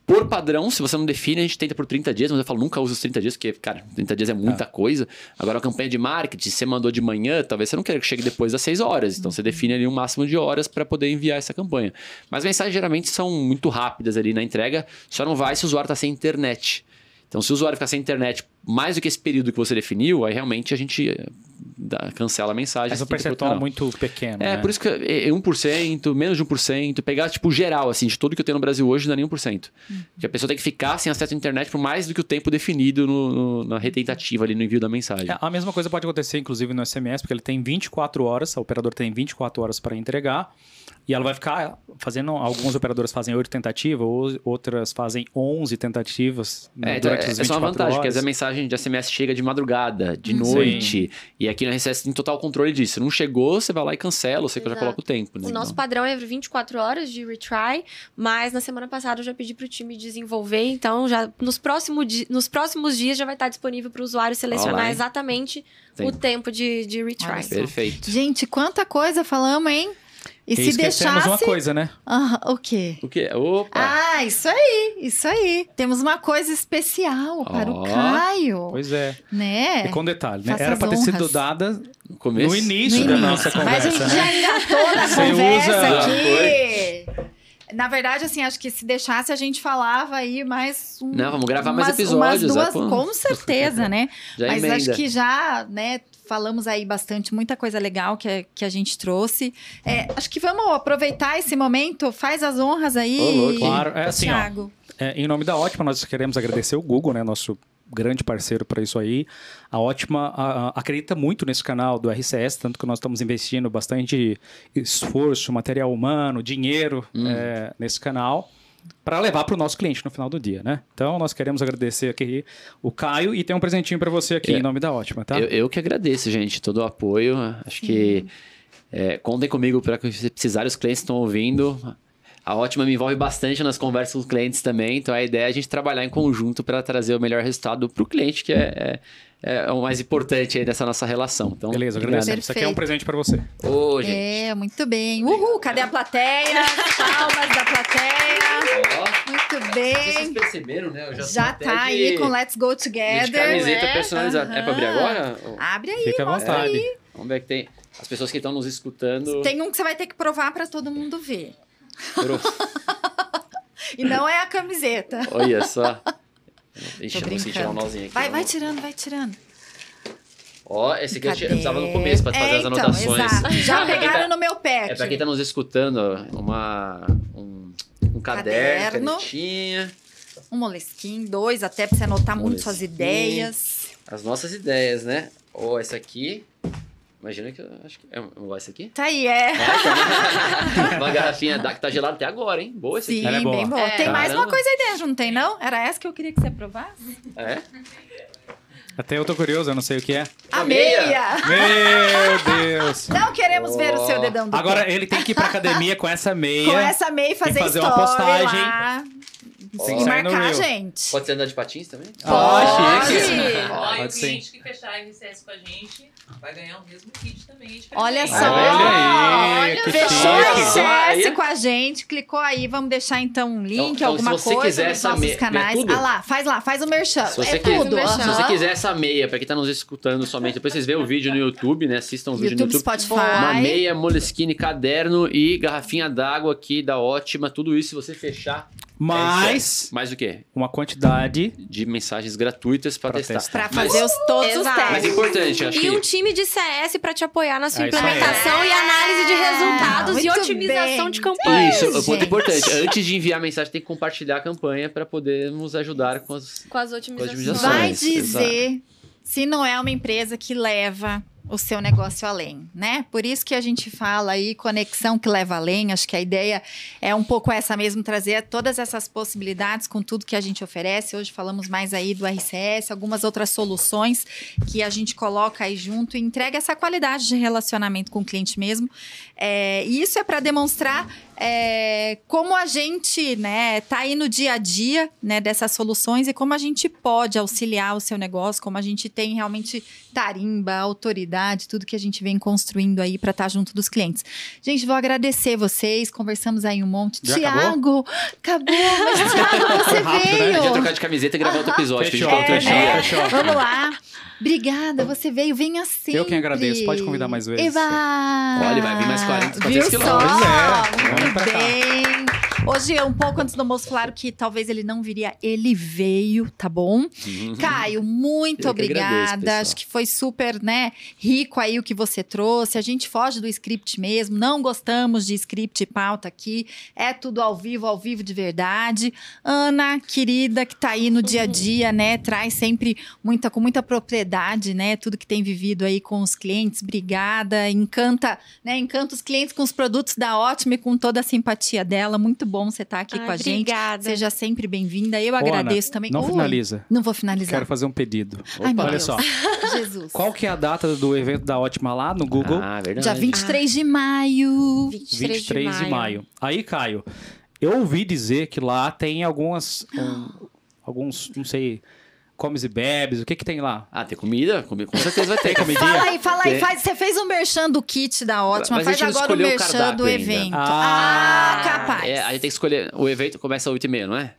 Por padrão, se você não define, a gente tenta por 30 dias. Mas eu falo, nunca use os 30 dias, porque, cara, 30 dias é muita coisa. Agora, a campanha de marketing, se você mandou de manhã, talvez você não queira que chegue depois das 6 horas. Então, você define ali um máximo de horas para poder enviar essa campanha. Mas mensagens, geralmente, são muito rápidas ali na entrega. Só não vai se o usuário está sem internet. Então, se o usuário ficar sem internet mais do que esse período que você definiu, aí realmente a gente cancela a mensagem. Mas o percentual é muito pequeno, né? Por isso que 1%, menos de 1%, pegar tipo geral, assim, de tudo que eu tenho no Brasil hoje, não dá nem 1%. Porque a pessoa tem que ficar sem acesso à internet por mais do que o tempo definido na retentativa ali no envio da mensagem. A mesma coisa pode acontecer, inclusive, no SMS, porque ele tem 24 horas, a operadora tem 24 horas para entregar, e ela vai ficar fazendo, algumas operadoras fazem 8 tentativas, outras fazem 11 tentativas durante as 24 horas. Essa é uma vantagem, porque a mensagem de SMS chega de madrugada, de noite, e aqui na RCS tem total controle disso. Não chegou, você vai lá e cancela, você já coloca o tempo. Né? O nosso padrão é 24 horas de retry, mas na semana passada eu já pedi para o time desenvolver, então já nos próximos dias já vai estar disponível para o usuário selecionar exatamente o tempo de retry. Perfeito. Gente, quanta coisa falamos, hein? E se deixasse... uma coisa, né? O quê? O quê? Opa! Isso aí. Temos uma coisa especial para o Caio. Pois é. Né? E com detalhe, né? Faça Era as para ter sido honras. dada começo? no início da nossa conversa. Mas a gente já engatou na Você conversa usa... aqui. Na verdade, assim, acho que se deixasse a gente falava aí mais... Não, vamos gravar mais episódios. Com certeza, né? Mas emenda. acho que já, né, falamos aí bastante, muita coisa legal que a gente trouxe. Acho que vamos aproveitar esse momento, faz as honras aí, claro, assim, Thiago. Em nome da Ótima, nós queremos agradecer o Google, né, nosso grande parceiro para isso aí. A Ótima acredita muito nesse canal do RCS, tanto que nós estamos investindo bastante esforço, material humano, dinheiro nesse canal para levar para o nosso cliente no final do dia, né? Então, nós queremos agradecer aqui o Caio e tem um presentinho para você aqui em nome da Ótima, tá? Eu que agradeço, gente, todo o apoio. Acho que contem comigo para que vocês precisarem, os clientes estão ouvindo. A Ótima me envolve bastante nas conversas com os clientes também, então a ideia é a gente trabalhar em conjunto para trazer o melhor resultado para o cliente, que é o mais importante aí dessa nossa relação. Então, beleza, agradecemos. Isso aqui é um presente para você. Gente. Muito bem. Uhul, cadê a plateia? Palmas da plateia. Muito bem. Vocês perceberam, né? Eu já tá aí com Let's Go Together. De camiseta personalizada. É para abrir agora? Abre aí, fica à vontade. Aí. Vamos ver que tem as pessoas que estão nos escutando. Tem um que você vai ter que provar para todo mundo ver. E não é a camiseta. Olha só. Ixi, eu vou tirar um nozinho aqui. Vai tirando. Ó, esse aqui eu precisava no começo para fazer as anotações. Exato. Já pegaram no meu pé. É para quem tá nos escutando, um caderno, canetinha. Um Moleskine, 2, até para você anotar muito suas ideias. As nossas ideias, né? Ó, esse aqui... Imagina que eu acho que... Esse aqui? Tá aí, Uma garrafinha que tá gelada até agora, hein? Boa esse aqui. Sim, bem boa. Tem mais Caramba. uma coisa aí dentro, não tem não? Era essa que eu queria que você provasse? Até eu tô curioso, eu não sei o que é. A meia! Meu Deus! Não queremos ver o seu dedão do Agora pé. ele tem que ir pra academia com essa meia. Com essa meia e fazer fazer story uma postagem. lá. Tem que E sair no marcar a Reel. gente. Pode ser andar de patins também? Pode. E Pode o sim. cliente que fechar a RCS com a gente vai ganhar o mesmo kit também. Olha só. Olha aí, que Fechou a chique. RCS com a gente, clicou aí, vamos deixar então um link, Então, alguma se você coisa quiser nos essa nossos meia- canais. tudo? Faz o merchan. Se você, tudo. se você quiser essa meia, pra quem tá nos escutando somente, depois vocês veem o vídeo no YouTube, né? Assistam o vídeo YouTube, no YouTube. Spotify. Uma meia, Moleskine, caderno e garrafinha d'água aqui da Ótima. Tudo isso, se você fechar mais Mais o quê? uma quantidade De mensagens gratuitas pra Pra testar. testar. Pra fazer todos os Exato. Mas é testes. importante, acho E que... um time de CS pra te apoiar na sua É isso aí. implementação e análise de resultados e Muito otimização bem. de campanha. Isso, um ponto gente. importante. Antes de enviar a mensagem, tem que compartilhar a campanha para poder nos ajudar com as... Com as otimizações. otimizações. Vai Exato. dizer se não é uma empresa que leva o seu negócio além, né? Por isso que a gente fala aí conexão que leva além. Acho que a ideia é um pouco essa mesmo, trazer todas essas possibilidades com tudo que a gente oferece. Hoje falamos mais aí do RCS, algumas outras soluções que a gente coloca aí junto e entrega essa qualidade de relacionamento com o cliente mesmo. E isso é para demonstrar como a gente, né, tá aí no dia a dia, né, dessas soluções e como a gente pode auxiliar o seu negócio, como a gente tem realmente tarimba, autoridade, tudo que a gente vem construindo aí para estar junto dos clientes. Gente, vou agradecer vocês, conversamos aí um monte. Já Tiago, acabou, mas Tiago, você Rápido, né? veio. Podia trocar de camiseta e gravar outro episódio. Fechou, que a gente fechou, falou outro fechou. dia. Vamos lá. Obrigada, você veio, venha sempre. Eu quem agradeço, pode convidar mais vezes. Eva! Olha, vai vir mais 40, Viu 400 só? quilômetros. Pois é, vamos Muito pra cá. bem. Hoje, um pouco antes do almoço, falaram que talvez ele não viria. Ele veio, tá bom? Caio, muito Eu que obrigada. agradeço, pessoal. Acho que foi super, né, rico aí o que você trouxe. A gente foge do script mesmo. Não gostamos de script e pauta aqui. É tudo ao vivo de verdade. Ana, querida, que tá aí no dia a dia, né? Traz sempre com muita propriedade, né? Tudo que tem vivido aí com os clientes. Obrigada. Encanta os clientes com os produtos da Ótima e com toda a simpatia dela. Muito bom você estar aqui com a gente. Obrigada. Seja sempre bem-vinda. Eu Ô, agradeço Ana, também. não Oi. finaliza. Não vou finalizar. Quero fazer um pedido. Ai, meu Olha Deus. só. Jesus. Qual que é a data do evento da Ótima lá no Google? Ah, verdade. Dia 23 de maio. 23 de maio. Aí, Caio, eu ouvi dizer que lá tem alguns, não sei, comes e bebes, o que tem lá? Ah, tem comida? Com certeza vai ter. Fala aí, Tem. você fez um merchan do kit da Ótima, Mas a faz gente não agora o escolheu o merchan cardápio do ainda. evento. Ah, Capaz. É, a gente tem que escolher. O evento começa às 8h30, não é?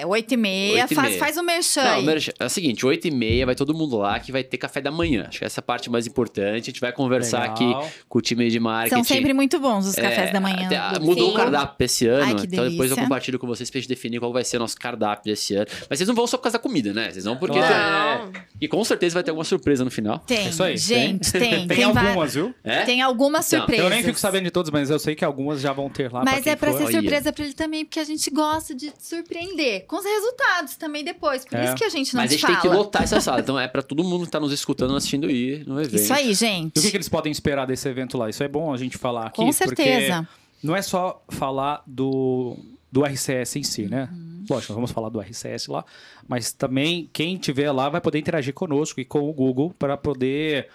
8h30, 8h30. faz o merchan Não, aí. é o seguinte, 8h30 vai todo mundo lá que vai ter café da manhã. Acho que essa é a parte mais importante. A gente vai conversar Legal. aqui com o time de marketing. São sempre muito bons os cafés da manhã. Mudou Sim. o cardápio esse ano, Ai, que então depois eu delícia. compartilho com vocês pra gente definir qual vai ser o nosso cardápio desse ano. Mas vocês não vão só por causa da comida, né? Vocês vão porque... Não. E com certeza vai ter alguma surpresa no final. Tem, É isso aí. gente, tem. Tem algumas, viu? É? Tem algumas Então, surpresas. Eu nem fico sabendo de todas, mas eu sei que algumas já vão ter lá. Mas quem é pra for. ser Olha. surpresa pra ele também, porque a gente gosta de surpreender com os resultados também depois. Por isso que a gente não Mas a te gente tem que fala. lotar essa sala. Então é pra todo mundo que tá nos escutando, assistindo ir no evento. Isso aí, E gente. o que eles podem esperar desse evento lá? Isso é bom a gente falar aqui. Com certeza. Porque não é só falar do RCS em si, né? Uhum. Lógico, nós vamos falar do RCS lá, mas também quem tiver lá vai poder interagir conosco e com o Google para poder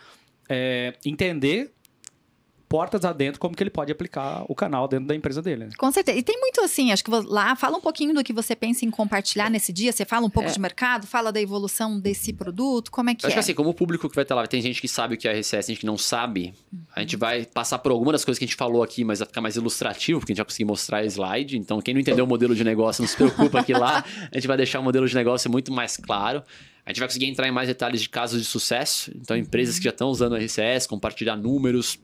entender portas adentro como que ele pode aplicar o canal dentro da empresa dele. Né? Com certeza. E tem muito assim, acho que lá, fala um pouquinho do que você pensa em compartilhar nesse dia. Você fala um pouco de mercado, fala da evolução desse produto, como é que Eu acho é? que assim, como o público que vai estar lá, tem gente que sabe o que é RCS, tem gente que não sabe, a gente vai passar por algumas das coisas que a gente falou aqui, mas vai ficar mais ilustrativo, porque a gente vai conseguir mostrar slide. Então, quem não entendeu o modelo de negócio, não se preocupa que lá a gente vai deixar o modelo de negócio muito mais claro. A gente vai conseguir entrar em mais detalhes de casos de sucesso. Então, empresas que já estão usando o RCS, compartilhar números,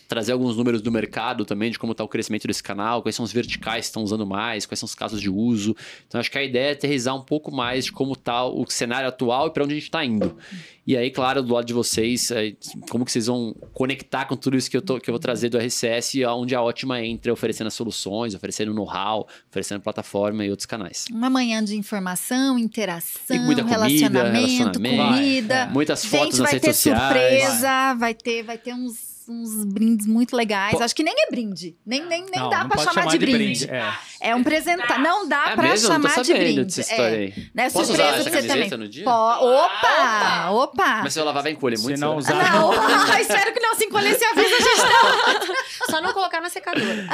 trazer alguns números do mercado também, de como está o crescimento desse canal, quais são os verticais que estão usando mais, quais são os casos de uso. Então, acho que a ideia é aterrissar um pouco mais de como está o cenário atual e para onde a gente está indo. E aí, claro, do lado de vocês, como que vocês vão conectar com tudo isso que eu vou trazer do RCS, onde a Ótima entra oferecendo as soluções, oferecendo know-how, oferecendo plataforma e outros canais. Uma manhã de informação, interação, E muita comida, relacionamento, comida. Muitas fotos Gente, nas vai redes ter sociais. surpresa, vai ter uns brindes muito legais. Acho que nem é brinde. Nem Não, dá não pra pode chamar de brinde. É. É um presentar. Não dá pra mesmo? Não tô chamar de sabendo brinde. dessa história aí. Né? Posso Surpresa usar essa pra você camiseta também. no dia? Opa! Mas se eu lavar, vai encolher muito. Se não será? usar- Não, espero que não se encolher se avisa a gente não. Só não colocar na secadora.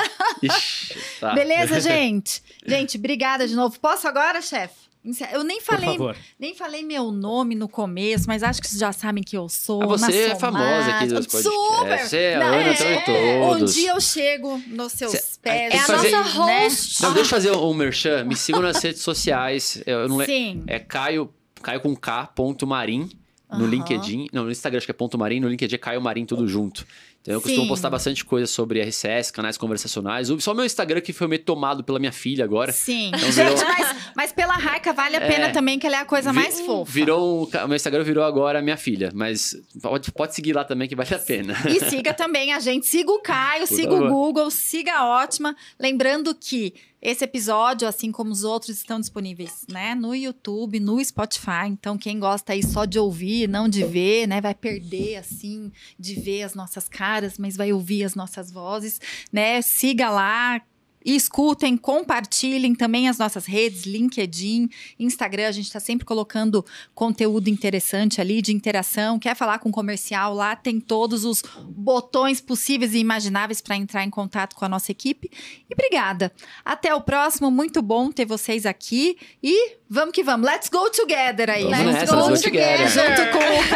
Ixi, tá. Beleza, gente? Gente, obrigada de novo. Posso agora, chefe? Eu nem Por falei, favor. nem falei meu nome no começo, mas acho que vocês já sabem que eu sou. Ah, você Ana é famosa aqui dos Somati. podcasts. Super! Você é a Não, Ana, estão em todos. Um dia eu chego nos seus pés. tem É que a fazer- nossa host. Não, deixa eu fazer um merchan. Me sigam nas redes sociais. Eu não Sim. É Caio com K, ponto Marim, no Aham. LinkedIn. Não, no Instagram acho que é ponto Marim, no LinkedIn é Caio Marim, tudo junto. Então eu costumo Sim. postar bastante coisa sobre RCS, canais conversacionais. Só meu Instagram que foi meio tomado pela minha filha agora. Sim. Então Gente, mas pela Raika vale a pena também, que ela é a coisa mais fofa. O meu Instagram virou agora minha filha, mas pode seguir lá também que vale a pena. E siga também a gente. Siga o Caio, siga o Google, siga a Ótima. Lembrando que esse episódio, assim como os outros, estão disponíveis, né, no YouTube, no Spotify. Então, quem gosta aí só de ouvir, não de ver, né, vai perder, assim, de ver as nossas caras, mas vai ouvir as nossas vozes, né? Siga lá. E escutem, compartilhem também as nossas redes, LinkedIn, Instagram. A gente está sempre colocando conteúdo interessante ali, de interação. Quer falar com o comercial? Lá tem todos os botões possíveis e imagináveis para entrar em contato com a nossa equipe. E obrigada. Até o próximo. Muito bom ter vocês aqui. E vamos que vamos. Let's go together aí. Vamos Let's nessa, go let's go together. Junto com o